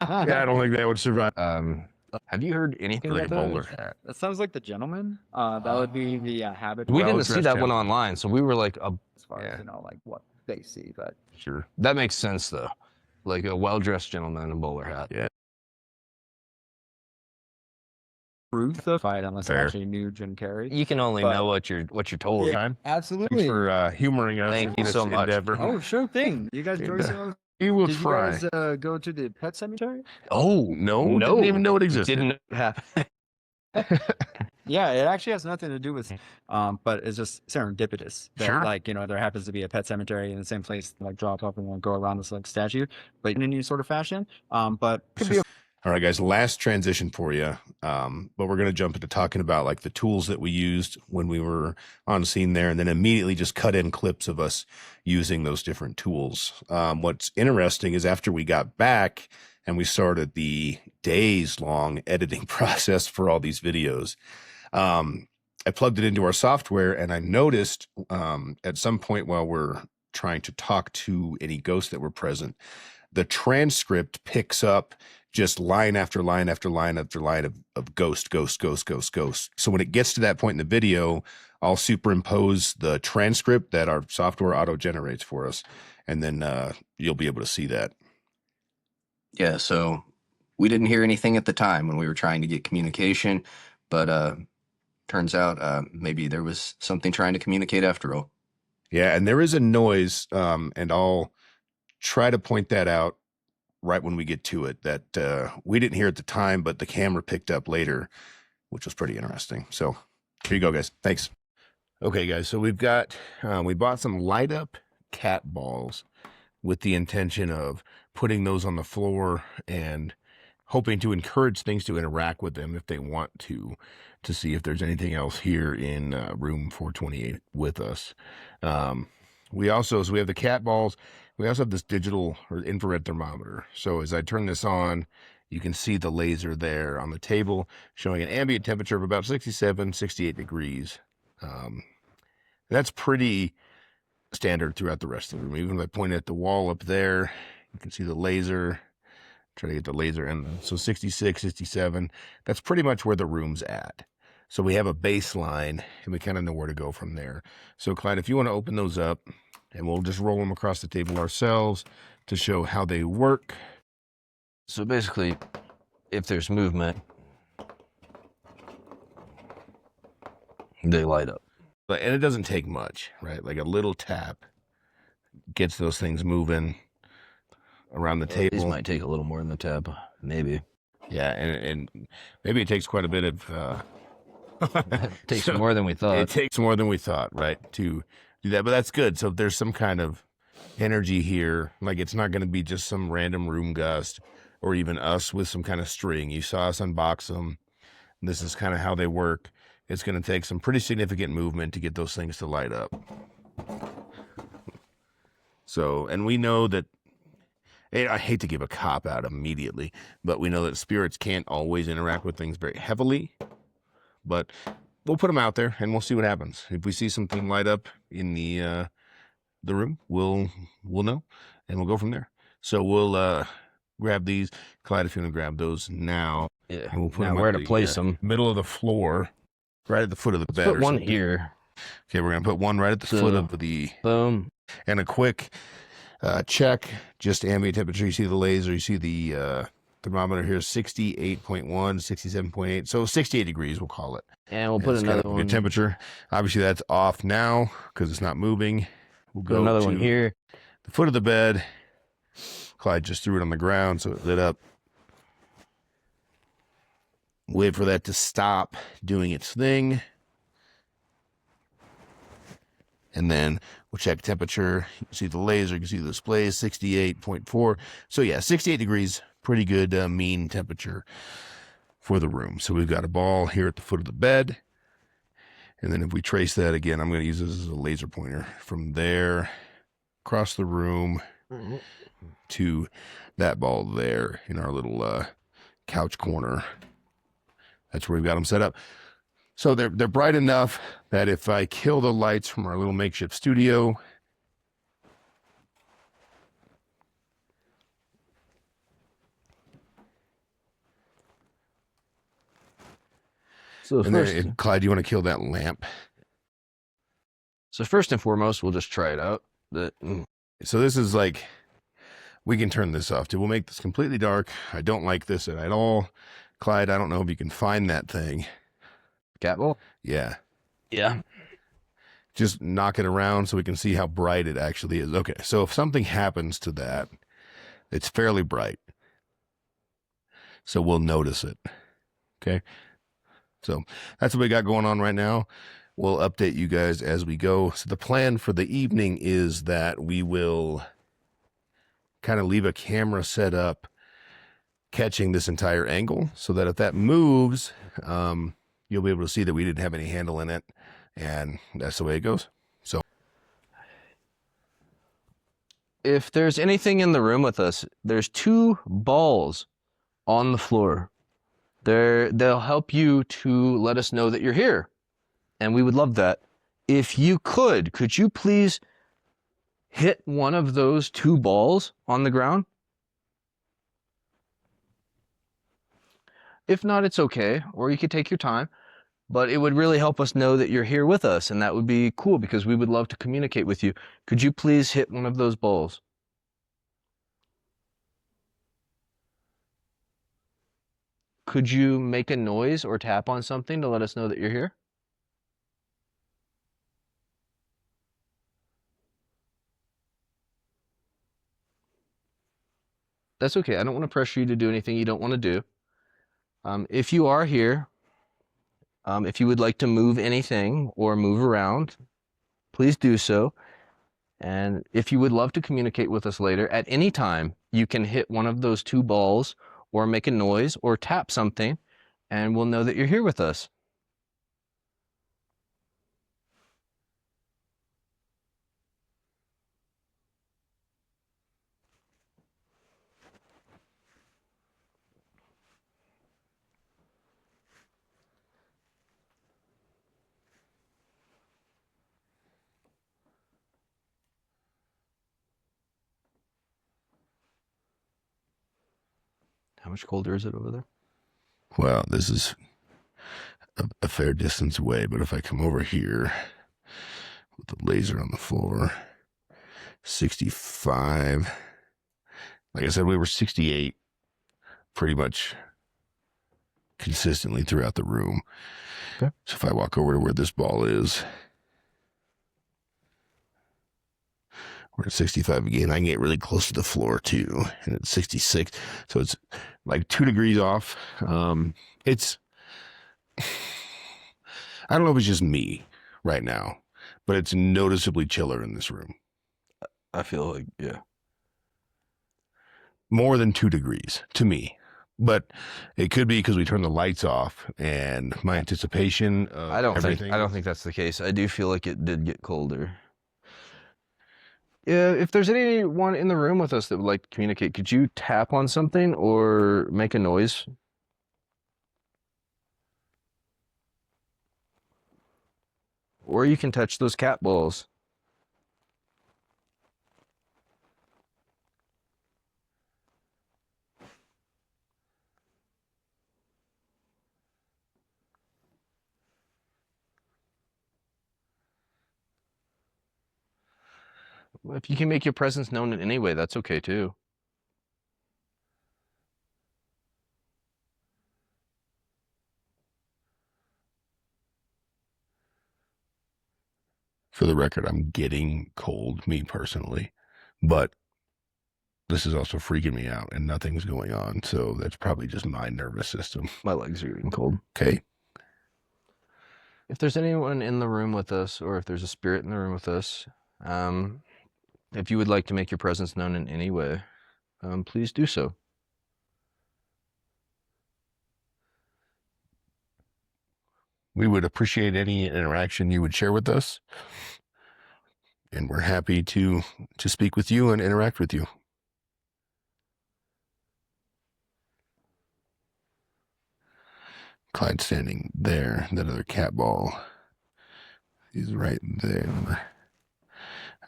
yeah, I don't think that would survive. Have you heard anything Like a about bowler that? hat. That sounds like the gentleman. That would be the habit. We didn't see Well-dressed that one gentleman. online, so we were like, As far as like what they see, but Sure. that makes sense though. Like a well-dressed gentleman in a bowler hat. Yeah. truth of fight unless I Fair. actually knew Jim Carrey. You can only But- know what you're told. Yeah. Time. Absolutely. Thanks for humoring us. Thank in you so this much. endeavor. Oh, sure thing. You guys enjoy Dude, some? We will Did try. you guys go to the pet cemetery? Oh No, no! didn't even know it existed. Didn't know it happened. Yeah, it actually has nothing to do with, but it's just serendipitous that, Sure. like, there happens to be a pet cemetery in the same place, like drop up and like, go around this like statue, but in any sort of fashion. But could be All right, guys, last transition for you. But we're going to jump into talking about like the tools that we used when we were on scene there, and then immediately just cut in clips of us using those different tools. What's interesting is after we got back and we started the days-long editing process for all these videos, I plugged it into our software, and I noticed at some point while we're trying to talk to any ghosts that were present, the transcript picks up just line after line after line after line of ghost. So when it gets to that point in the video, I'll superimpose the transcript that our software auto generates for us, and then you'll be able to see that. Yeah, so we didn't hear anything at the time when we were trying to get communication, but turns out maybe there was something trying to communicate after all. Yeah, and there is a noise, and I'll try to point that out right when we get to it, that we didn't hear at the time, but the camera picked up later, which was pretty interesting. So here you go, guys. Thanks. Okay, guys, so we bought some light up cat balls with the intention of putting those on the floor and hoping to encourage things to interact with them if they want to see if there's anything else here in room 428 with us. So we have the cat balls. We also have this digital or infrared thermometer. So as I turn this on, you can see the laser there on the table showing an ambient temperature of about 67, 68 degrees. That's pretty standard throughout the rest of the room. Even if I point at the wall up there, you can see the laser. Try to get the laser in. So 66, 67, that's pretty much where the room's at. So we have a baseline and we kind of know where to go from there. So Clyde, if you want to open those up, and we'll just roll them across the table ourselves to show how they work. So basically, if there's movement, they light up. And it doesn't take much, right? Like a little tap gets those things moving around the table. These might take a little more than the tap, maybe. Yeah, and maybe it takes quite a bit of... It takes more than we thought. It takes more than we thought, right, to do that. But that's good. So if there's some kind of energy here, like it's not going to be just some random room gust or even us with some kind of string. You saw us unbox them. This is kind of how they work. It's going to take some pretty significant movement to get those things to light up. So, and we know that, I hate to give a cop out immediately, but we know that spirits can't always interact with things very heavily. But we'll put them out there and we'll see what happens. If we see something light up in the room, we'll know and we'll go from there. So we'll grab these. Clyde, if you want to grab those now. Yeah. And we'll put Now them where at to the, place them? middle of the floor, right at the foot of the Let's bed. put or one something. here. Okay, we're going to put one right at the So, foot of the... Boom. And a quick check, just ambient temperature. You see the laser, you see the thermometer here, 68.1, 67.8. So 68 degrees, we'll call it. And we'll And put it's kind another of a one. good temperature. Obviously, that's off now because it's not moving. We'll Put go another to one here. the foot of the bed. Clyde just threw it on the ground, so it lit up. Wait for that to stop doing its thing. And then we'll check temperature. You can see the laser, you can see the display is 68.4. So yeah, 68 degrees, pretty good mean temperature for the room. So we've got a ball here at the foot of the bed. And then if we trace that again, I'm going to use this as a laser pointer from there across the room to that ball there in our little couch corner. That's where we've got them set up. So they're bright enough that if I kill the lights from our little makeshift studio, So and then, Clyde, do you want to kill that lamp? So first and foremost, we'll just try it out. So this is like, we can turn this off too. We'll make this completely dark. I don't like this at all. Clyde, I don't know if you can find that thing. Cat ball? Yeah. Yeah. Just knock it around so we can see how bright it actually is. Okay, so if something happens to that, it's fairly bright. So we'll notice it. Okay. So that's what we got going on right now. We'll update you guys as we go. So the plan for the evening is that we will kind of leave a camera set up catching this entire angle so that if that moves, you'll be able to see that we didn't have any handle in it. And that's the way it goes. So If there's anything in the room with us, there's 2 balls on the floor. They'll help you to let us know that you're here. And we would love that. If you could you please hit one of those 2 balls on the ground? If not, it's okay, or you could take your time. But it would really help us know that you're here with us, and that would be cool because we would love to communicate with you. Could you please hit one of those balls? Could you make a noise or tap on something to let us know that you're here? That's okay. I don't want to pressure you to do anything you don't want to do. If you are here, if you would like to move anything or move around, please do so. And if you would love to communicate with us later, at any time, you can hit one of those 2 balls or make a noise or tap something, and we'll know that you're here with us. How much colder is it over there? well, this is a fair distance away, but if I come over here with the laser on the floor, 65. Like I said, we were 68 pretty much consistently throughout the room. Okay. So if I walk over to where this ball is, we're at 65 again. I can get really close to the floor too, and it's 66. So it's like 2 degrees off. It's, I don't know if it's just me right now, but it's noticeably chiller in this room. I feel like, yeah. More than 2 degrees to me. But it could be because we turned the lights off and my anticipation of I don't everything. think that's the case. I do feel like it did get colder. Yeah, if there's anyone in the room with us that would like to communicate, could you tap on something or make a noise? Or you can touch those cat balls. If you can make your presence known in any way, that's okay too. For the record, I'm getting cold, me personally, but this is also freaking me out and nothing's going on. So that's probably just my nervous system. My legs are getting cold. Okay. If there's anyone in the room with us, or if there's a spirit in the room with us, if you would like to make your presence known in any way, please do so. We would appreciate any interaction you would share with us. And we're happy to speak with you and interact with you. Clyde's standing there. That other cat ball is right there.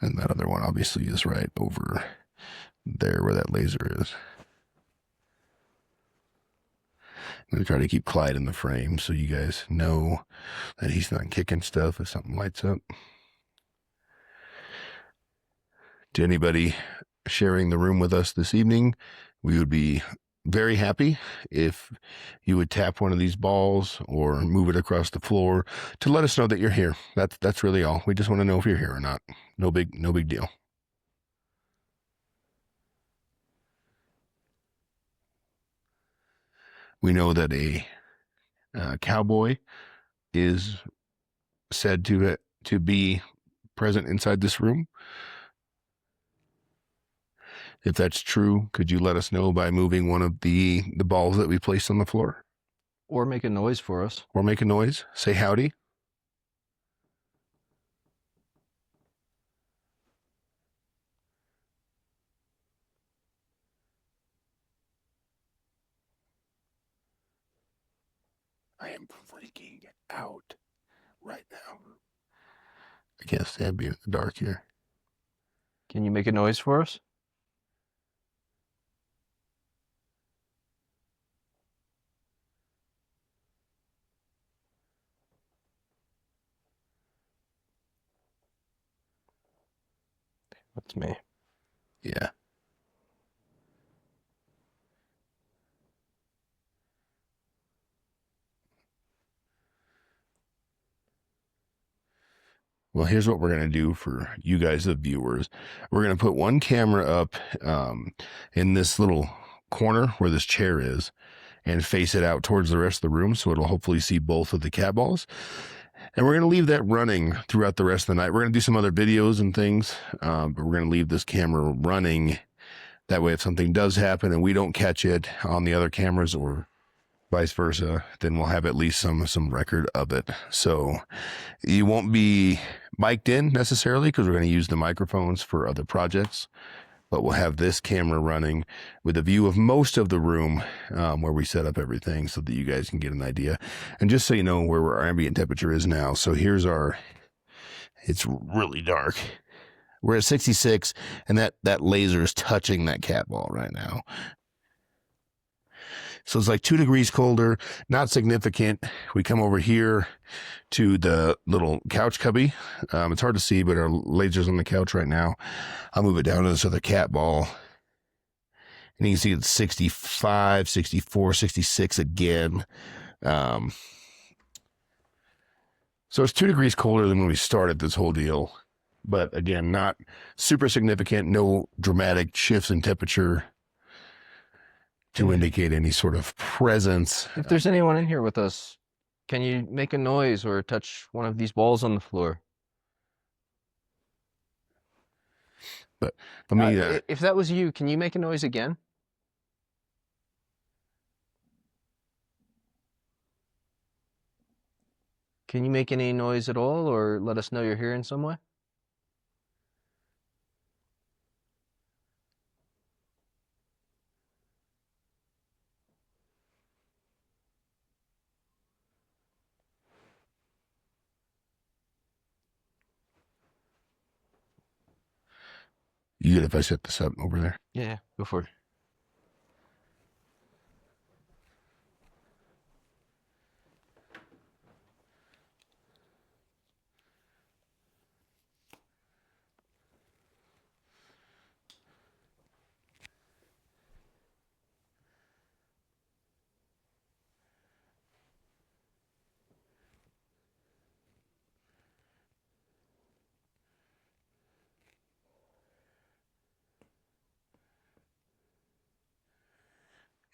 And that other one obviously is right over there where that laser is. I'm going to try to keep Clyde in the frame so you guys know that he's not kicking stuff if something lights up. To anybody sharing the room with us this evening, we would be very happy if you would tap one of these balls or move it across the floor to let us know that you're here. That's really all. We just want to know if you're here or not. No big deal. We know that a cowboy is said to be present inside this room. If that's true, could you let us know by moving one of the balls that we placed on the floor? Or make a noise for us. Or make a noise? Say howdy. I am freaking out right now. I can't stand being in the dark here. Can you make a noise for us? That's me. Yeah. Well, here's what we're going to do for you guys, the viewers. We're going to put one camera up in this little corner where this chair is and face it out towards the rest of the room so it'll hopefully see both of the cat balls. And we're going to leave that running throughout the rest of the night. We're going to do some other videos and things, but we're going to leave this camera running. That way, if something does happen and we don't catch it on the other cameras or vice versa, then we'll have at least some record of it. So you won't be mic'd in necessarily because we're going to use the microphones for other projects, but we'll have this camera running with a view of most of the room where we set up everything so that you guys can get an idea. And just so you know where our ambient temperature is now. So here's it's really dark. We're at 66 and that laser is touching that cat ball right now. So it's like 2 degrees colder, not significant. We come over here to the little couch cubby. It's hard to see, but our laser's on the couch right now. I'll move it down to this other cat ball. And you can see it's 65, 64, 66 again. So it's 2 degrees colder than when we started this whole deal. But again, not super significant, no dramatic shifts in temperature to indicate any sort of presence. If there's anyone in here with us, can you make a noise or touch one of these balls on the floor? But let me... if that was you, can you make a noise again? Can you make any noise at all or let us know you're here in some way? You good if I set this up over there? Yeah, go for it.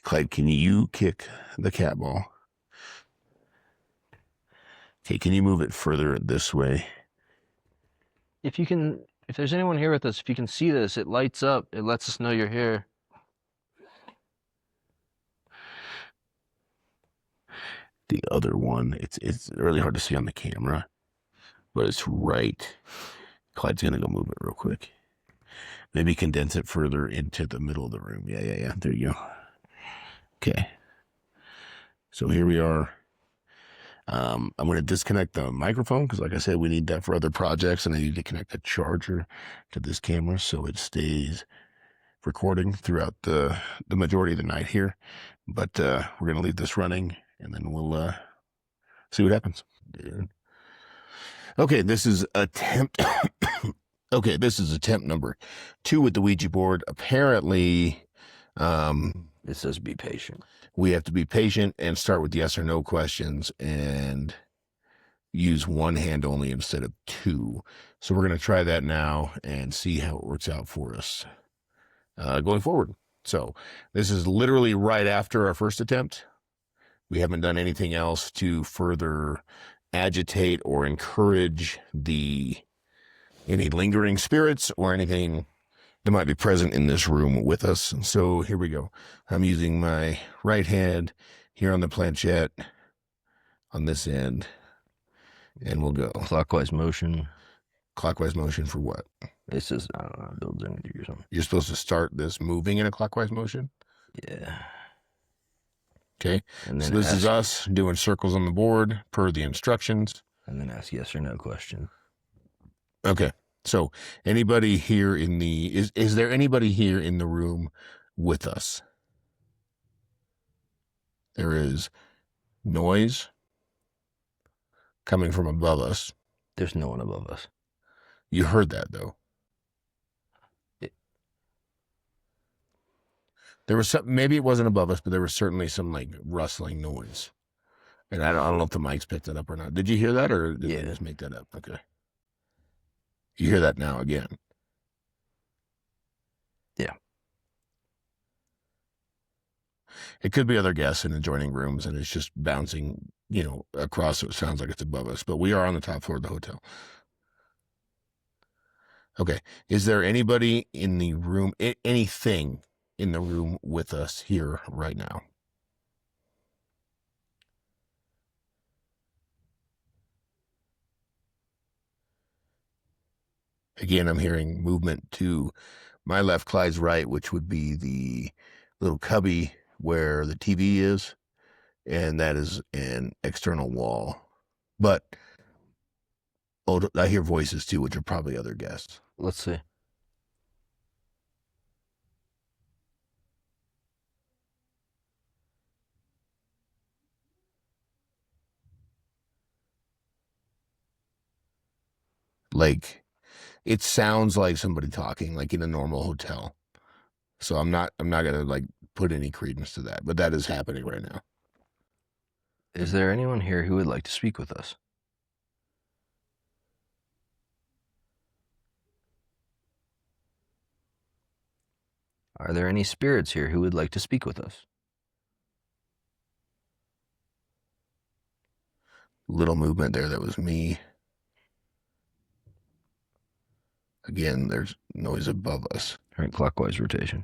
Clyde, can you kick the cat ball? Okay, can you move it further this way? If there's anyone here with us, if you can see this, it lights up. It lets us know you're here. The other one, it's really hard to see on the camera, but it's right. Clyde's gonna go move it real quick. Maybe condense it further into the middle of the room. Yeah. There you go. Okay. So here we are. I'm going to disconnect the microphone because, like I said, we need that for other projects, and I need to connect a charger to this camera so it stays recording throughout the majority of the night here. But we're going to leave this running, and then we'll see what happens. Okay, this is attempt. Okay, this is attempt number 2 with the Ouija board. Apparently, It says be patient. we have to be patient and start with yes or no questions and use one hand only instead of 2. So we're going to try that now and see how it works out for us going forward. So this is literally right after our first attempt. We haven't done anything else to further agitate or encourage any lingering spirits or anything that might be present in this room with us. And so here we go. I'm using my right hand here on the planchette on this end, and we'll go. Clockwise motion. Clockwise motion for what? It says, I don't know, builds energy or something. You're supposed to start this moving in a clockwise motion? Yeah. Okay. And then So this is us doing circles on the board per the instructions. And then ask yes or no question. Okay. So anybody here is there anybody here in the room with us? There is noise coming from above us. There's no one above us. You heard that though. There was some, maybe it wasn't above us, but there was certainly some like rustling noise. And I don't know if the mics picked it up or not. Did you hear that, or did they just make that up? Okay. You hear that now again. Yeah. It could be other guests in adjoining rooms, and it's just bouncing, across, so it sounds like it's above us. But we are on the top floor of the hotel. Okay. Is there anybody in the room, anything in the room with us here right now? Again, I'm hearing movement to my left, Clyde's right, which would be the little cubby where the TV is, and that is an external wall. But I hear voices too, which are probably other guests. Let's see. Like, it sounds like somebody talking, like in a normal hotel. So I'm not gonna like put any credence to that, but that is happening right now. Is there anyone here who would like to speak with us? Are there any spirits here who would like to speak with us? Little movement there, that was me. Again, there's noise above us. All right, clockwise rotation.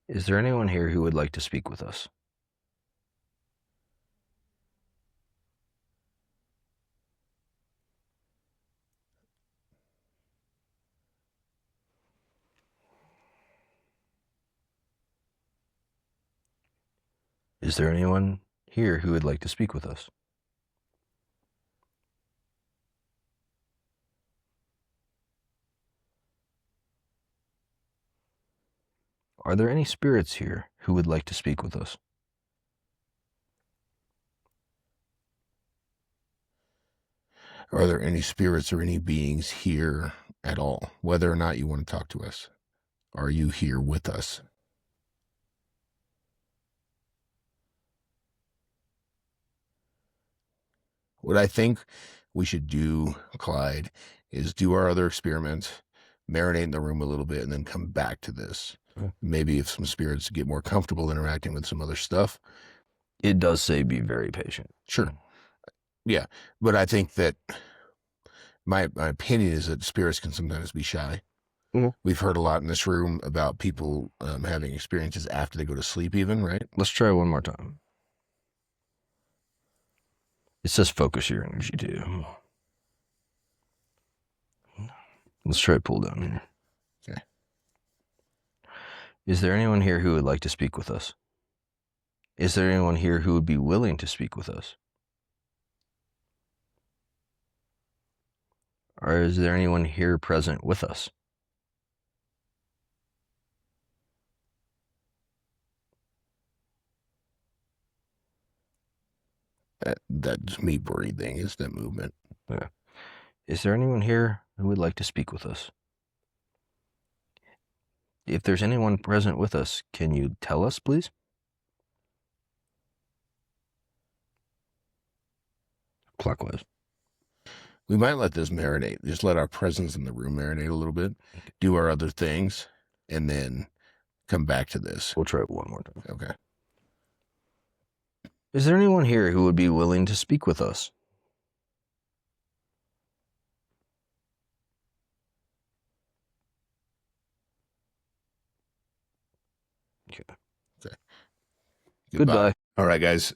Is there anyone here who would like to speak with us? Is there anyone here who would like to speak with us? Are there any spirits here who would like to speak with us? Are there any spirits or any beings here at all, whether or not you want to talk to us? Are you here with us? What I think we should do, Clyde, is do our other experiments, marinate in the room a little bit, and then come back to this. Okay. Maybe if some spirits get more comfortable interacting with some other stuff. It does say be very patient. Sure. Yeah. But I think that my opinion is that spirits can sometimes be shy. Mhm. We've heard a lot in this room about people having experiences after they go to sleep even, right? Let's try one more time. It says focus your energy too. Let's try pull down here. Okay. Is there anyone here who would like to speak with us? Is there anyone here who would be willing to speak with us? Or is there anyone here present with us? That's me breathing, is that movement. Yeah. Is there anyone here who would like to speak with us? If there's anyone present with us, can you tell us, please? Clockwise. We might let this marinate. Just let our presence in the room marinate a little bit, do our other things, and then come back to this. We'll try it one more time. Okay. Is there anyone here who would be willing to speak with us? Okay. Goodbye. All right, guys.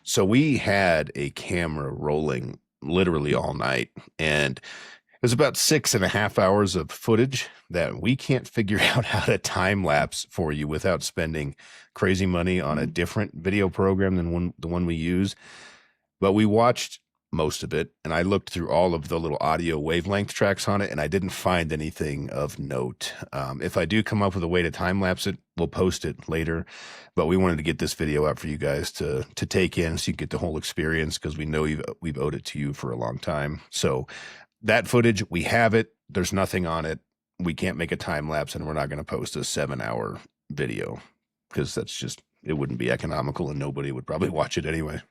So we had a camera rolling literally all night, and it was about 6.5 hours of footage that we can't figure out how to time lapse for you without spending crazy money on a different video program than the one we use. But we watched most of it, and I looked through all of the little audio wavelength tracks on it, and I didn't find anything of note. If I do come up with a way to time lapse it, we'll post it later. But we wanted to get this video out for you guys to take in so you get the whole experience, because we know we've owed it to you for a long time. So that footage, we have it. There's nothing on it. We can't make a time lapse, and we're not going to post a 7-hour video because that's just, it wouldn't be economical, and nobody would probably watch it anyway.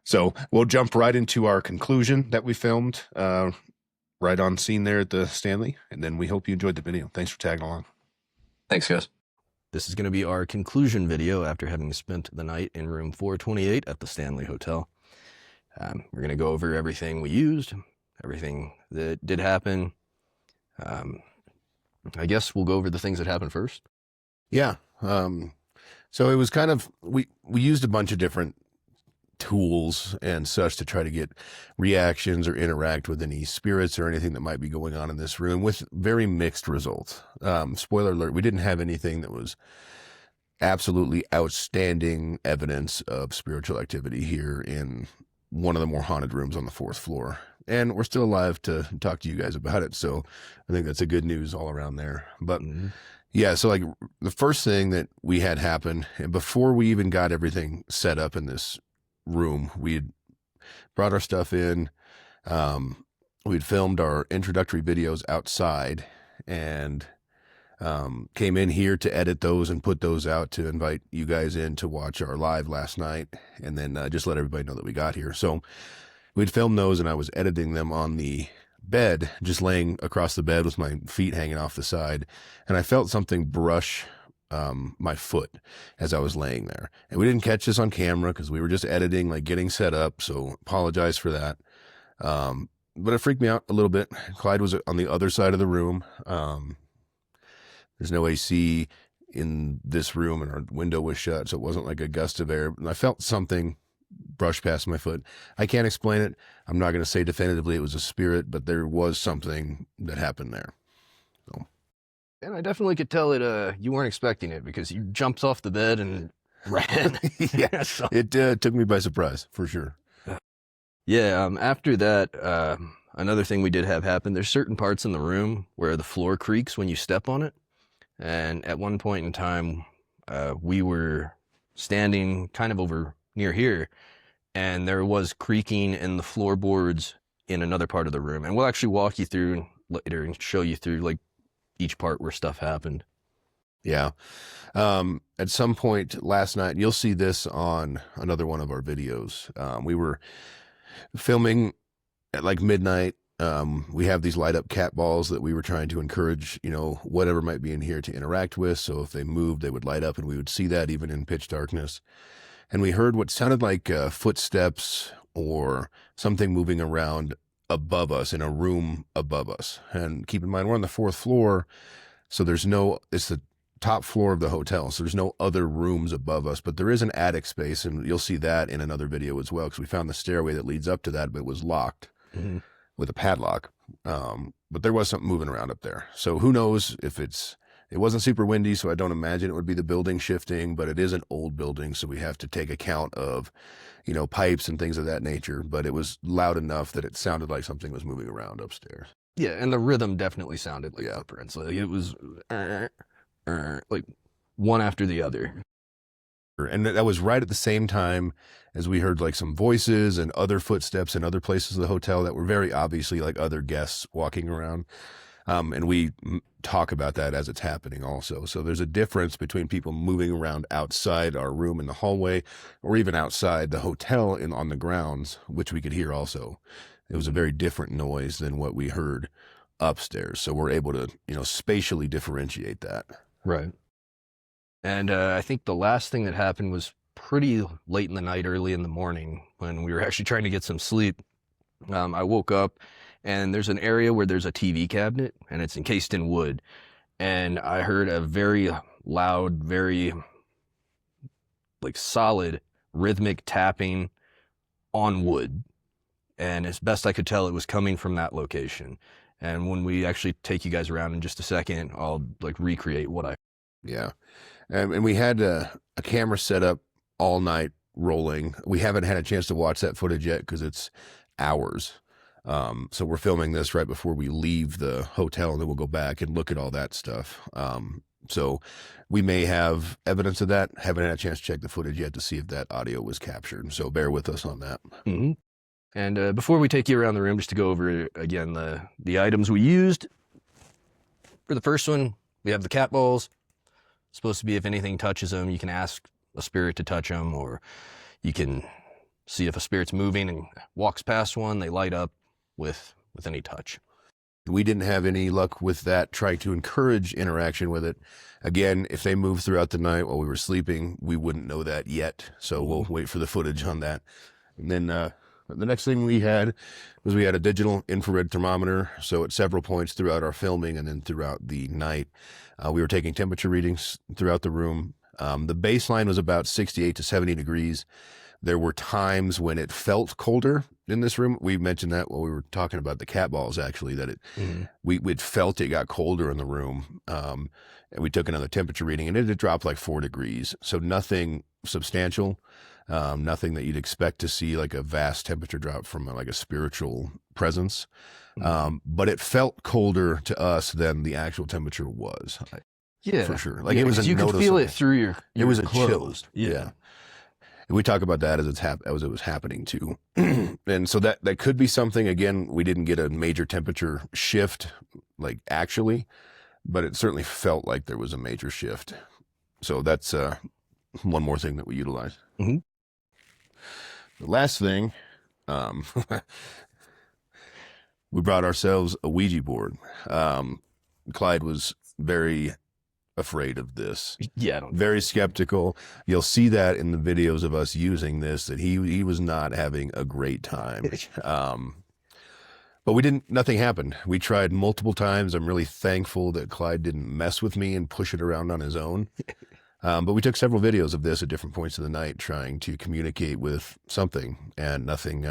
So we'll jump right into our conclusion that we filmed right on scene there at the Stanley. And then we hope you enjoyed the video. Thanks for tagging along. Thanks, guys. This is going to be our conclusion video after having spent the night in room 428 at the Stanley Hotel. We're going to go over everything we used, everything that did happen. I guess we'll go over the things that happened first. Yeah. So it was kind of, we used a bunch of different tools and such to try to get reactions or interact with any spirits or anything that might be going on in this room, with very mixed results. Spoiler alert, we didn't have anything that was absolutely outstanding evidence of spiritual activity here in one of the more haunted rooms on the 4th floor. And we're still alive to talk to you guys about it. So I think that's a good news all around there. But yeah, so like the first thing that we had happen, and before we even got everything set up in this room, we'd brought our stuff in, we'd filmed our introductory videos outside, and came in here to edit those and put those out to invite you guys in to watch our live last night, and then just let everybody know that we got here. So we'd filmed those, and I was editing them on the bed, just laying across the bed with my feet hanging off the side, and I felt something brush my foot as I was laying there. And we didn't catch this on camera because we were just editing, like getting set up. So apologize for that. But it freaked me out a little bit. Clyde was on the other side of the room. There's no AC in this room, and our window was shut, so it wasn't like a gust of air. And I felt something brush past my foot. I can't explain it. I'm not going to say definitively it was a spirit, but there was something that happened there. So. And I definitely could tell it. You weren't expecting it because you jumped off the bed and ran. Yeah, so. It took me by surprise, for sure. Yeah, after that, another thing we did have happen, there's certain parts in the room where the floor creaks when you step on it. And at one point in time, we were standing kind of over near here, and there was creaking in the floorboards in another part of the room. And we'll actually walk you through later and show you through like each part where stuff happened. Yeah. At some point last night, you'll see this on another one of our videos. We were filming at like midnight, We have these light up cat balls that we were trying to encourage, whatever might be in here to interact with. So if they moved, they would light up and we would see that even in pitch darkness. And we heard what sounded like footsteps or something moving around above us in a room above us. And keep in mind, we're on the 4th floor. So it's the top floor of the hotel. So there's no other rooms above us, but there is an attic space. And you'll see that in another video as well, because we found the stairway that leads up to that, but it was locked with a padlock. But there was something moving around up there. So who knows if it wasn't super windy, so I don't imagine it would be the building shifting, but it is an old building, so we have to take account of, pipes and things of that nature. But it was loud enough that it sounded like something was moving around upstairs. Yeah, and the rhythm definitely sounded like footprints. Like it was like one after the other. And that was right at the same time as we heard like some voices and other footsteps in other places of the hotel that were very obviously like other guests walking around. And we talk about that as it's happening also. So there's a difference between people moving around outside our room in the hallway or even outside the hotel on the grounds, which we could hear also. It was a very different noise than what we heard upstairs. So we're able to, spatially differentiate that. Right. And I think the last thing that happened was pretty late in the night, early in the morning, when we were actually trying to get some sleep. I woke up and there's an area where there's a TV cabinet and it's encased in wood. And I heard a very loud, very like solid rhythmic tapping on wood. And as best I could tell, it was coming from that location. And when we actually take you guys around in just a second, I'll like recreate what I. Yeah. And we had a camera set up all night rolling. We haven't had a chance to watch that footage yet because it's hours. So we're filming this right before we leave the hotel, and then we'll go back and look at all that stuff. So we may have evidence of that. Haven't had a chance to check the footage yet to see if that audio was captured. So bear with us on that. Mm-hmm. And before we take you around the room, just to go over again the items we used. For the first one, we have the cat balls. Supposed to be if anything touches them, you can ask a spirit to touch them, or you can see if a spirit's moving and walks past one, they light up with any touch. We didn't have any luck with that, trying to encourage interaction with it. Again, if they moved throughout the night while we were sleeping, we wouldn't know that yet. So we'll wait for the footage on that. And then the next thing we had was we had a digital infrared thermometer. So at several points throughout our filming and then throughout the night, we were taking temperature readings throughout the room. The baseline was about 68 to 70 degrees. There were times when it felt colder in this room. We mentioned that while we were talking about the cat balls, actually, that we'd felt it got colder in the room. And we took another temperature reading and it had dropped like 4 degrees. So nothing substantial, nothing that you'd expect to see like a vast temperature drop from like a spiritual presence. But it felt colder to us than the actual temperature was. Yeah, for sure. Like it was you could feel it through your it was clothes. A chill. Yeah. And we talk about that as it was happening too. And so that could be something. Again, we didn't get a major temperature shift, like actually, but it certainly felt like there was a major shift. So that's one more thing that we utilized. Mm-hmm. The last thing, we brought ourselves a Ouija board. Clyde was very afraid of this. Yeah, very skeptical. You'll see that in the videos of us using this, that he was not having a great time. But nothing happened. We tried multiple times. I'm really thankful that Clyde didn't mess with me and push it around on his own. But we took several videos of this at different points of the night trying to communicate with something, and nothing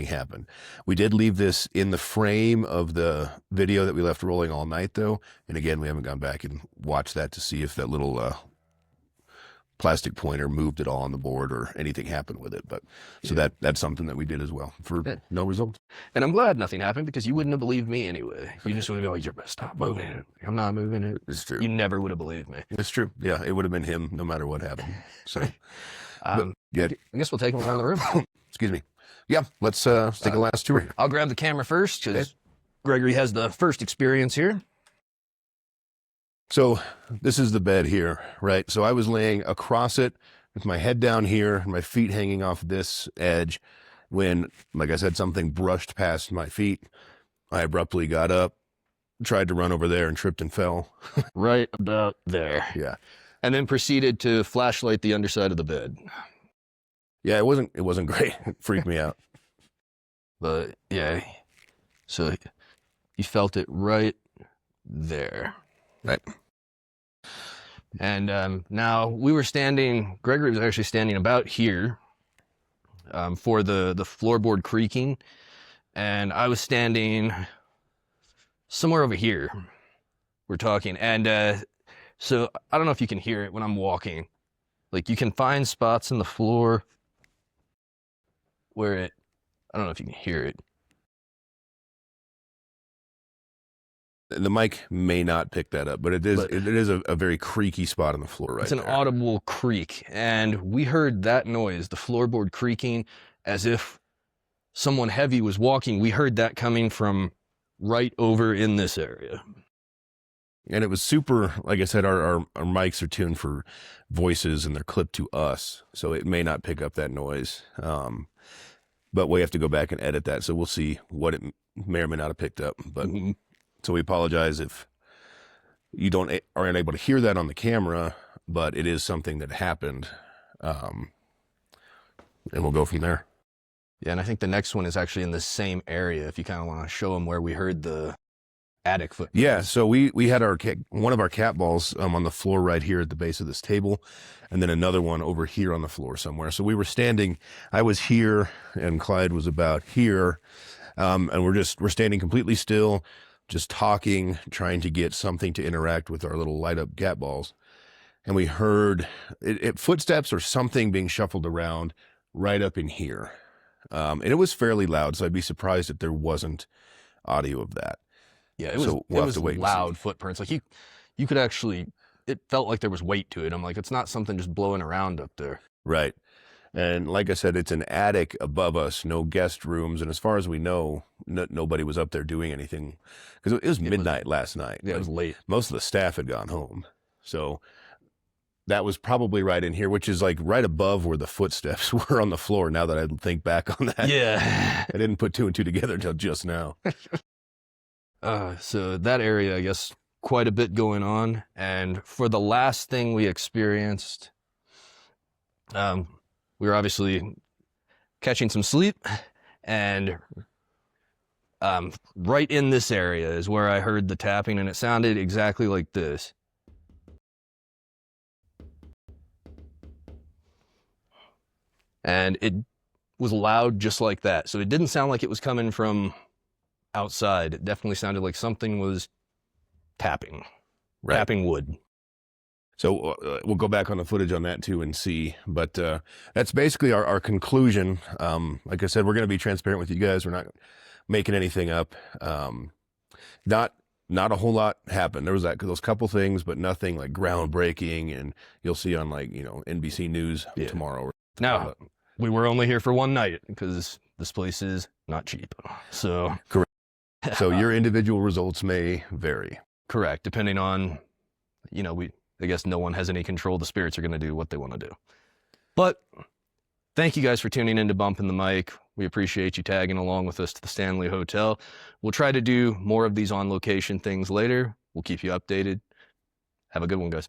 happened. We did leave this in the frame of the video that we left rolling all night, though. And again, we haven't gone back and watched that to see if that little plastic pointer moved at all on the board or anything happened with it. But so that's something that we did as well for no result. And I'm glad nothing happened, because you wouldn't have believed me anyway. You just would have been like, "You're best stop moving it. I'm not moving it." It's true. You never would have believed me. It's true. Yeah, it would have been him no matter what happened. So yeah, I guess we'll take him around the room. Excuse me. Yeah, let's take a last tour. I'll grab the camera first, because Gregory has the first experience here. So this is the bed here, right? So I was laying across it with my head down here, my feet hanging off this edge, when, like I said, something brushed past my feet. I abruptly got up, tried to run over there, and tripped and fell. Right about there. Yeah. And then proceeded to flashlight the underside of the bed. Yeah, it wasn't great. It freaked me out. But yeah, so you felt it right there. Right. And now we were standing, Gregory was actually standing about here for the floorboard creaking. And I was standing somewhere over here. We're talking. And so I don't know if you can hear it when I'm walking. Like you can find spots in the floor where I don't know if you can hear it. The mic may not pick that up, but it is a very creaky spot on the floor right It's an there. audible creak. And we heard that noise, the floorboard creaking, as if someone heavy was walking. We heard that coming from right over in this area. And it was super, like I said, our mics are tuned for voices and they're clipped to us. So it may not pick up that noise. But we have to go back and edit that. So we'll see what it may or may not have picked up. But so we apologize if you aren't able to hear that on the camera, but it is something that happened. And we'll go from there. Yeah, and I think the next one is actually in the same area, if you kind of want to show them where we heard the attic foot. Yeah, so we had one of our cat balls on the floor right here at the base of this table, and then another one over here on the floor somewhere. So we were standing, I was here, and Clyde was about here, and we're standing completely still, just talking, trying to get something to interact with our little light up cat balls. And we heard footsteps or something being shuffled around right up in here. And it was fairly loud, so I'd be surprised if there wasn't audio of that. Yeah, it was, So we'll it have to was wait and loud see. footprints. Like you could actually, it felt like there was weight to it. I'm like, it's not something just blowing around up there. Right. And like I said, it's an attic above us, no guest rooms. And as far as we know, nobody was up there doing anything because it was midnight last night. Yeah, it was late. Most of the staff had gone home. So that was probably right in here, which is like right above where the footsteps were on the floor. Now that I think back on that. Yeah. I didn't put two and two together until just now. So that area, I guess, quite a bit going on. And for the last thing we experienced, we were obviously catching some sleep, and right in this area is where I heard the tapping, and it sounded exactly like this. And it was loud just like that. So it didn't sound like it was coming from outside. It definitely sounded like something was tapping, tapping wood. So we'll go back on the footage on that too and see. But that's basically our conclusion. Like I said, we're going to be transparent with you guys. We're not making anything up. Not a whole lot happened. There was those couple things, but nothing like groundbreaking. And you'll see on NBC News tomorrow. Now, we were only here for one night because this place is not cheap. So correct. So your individual results may vary. Correct, depending on, I guess no one has any control. The spirits are going to do what they want to do. But thank you guys for tuning in to Bumping the Mic. We appreciate you tagging along with us to the Stanley Hotel. We'll try to do more of these on location things later. We'll keep you updated. Have a good one, guys.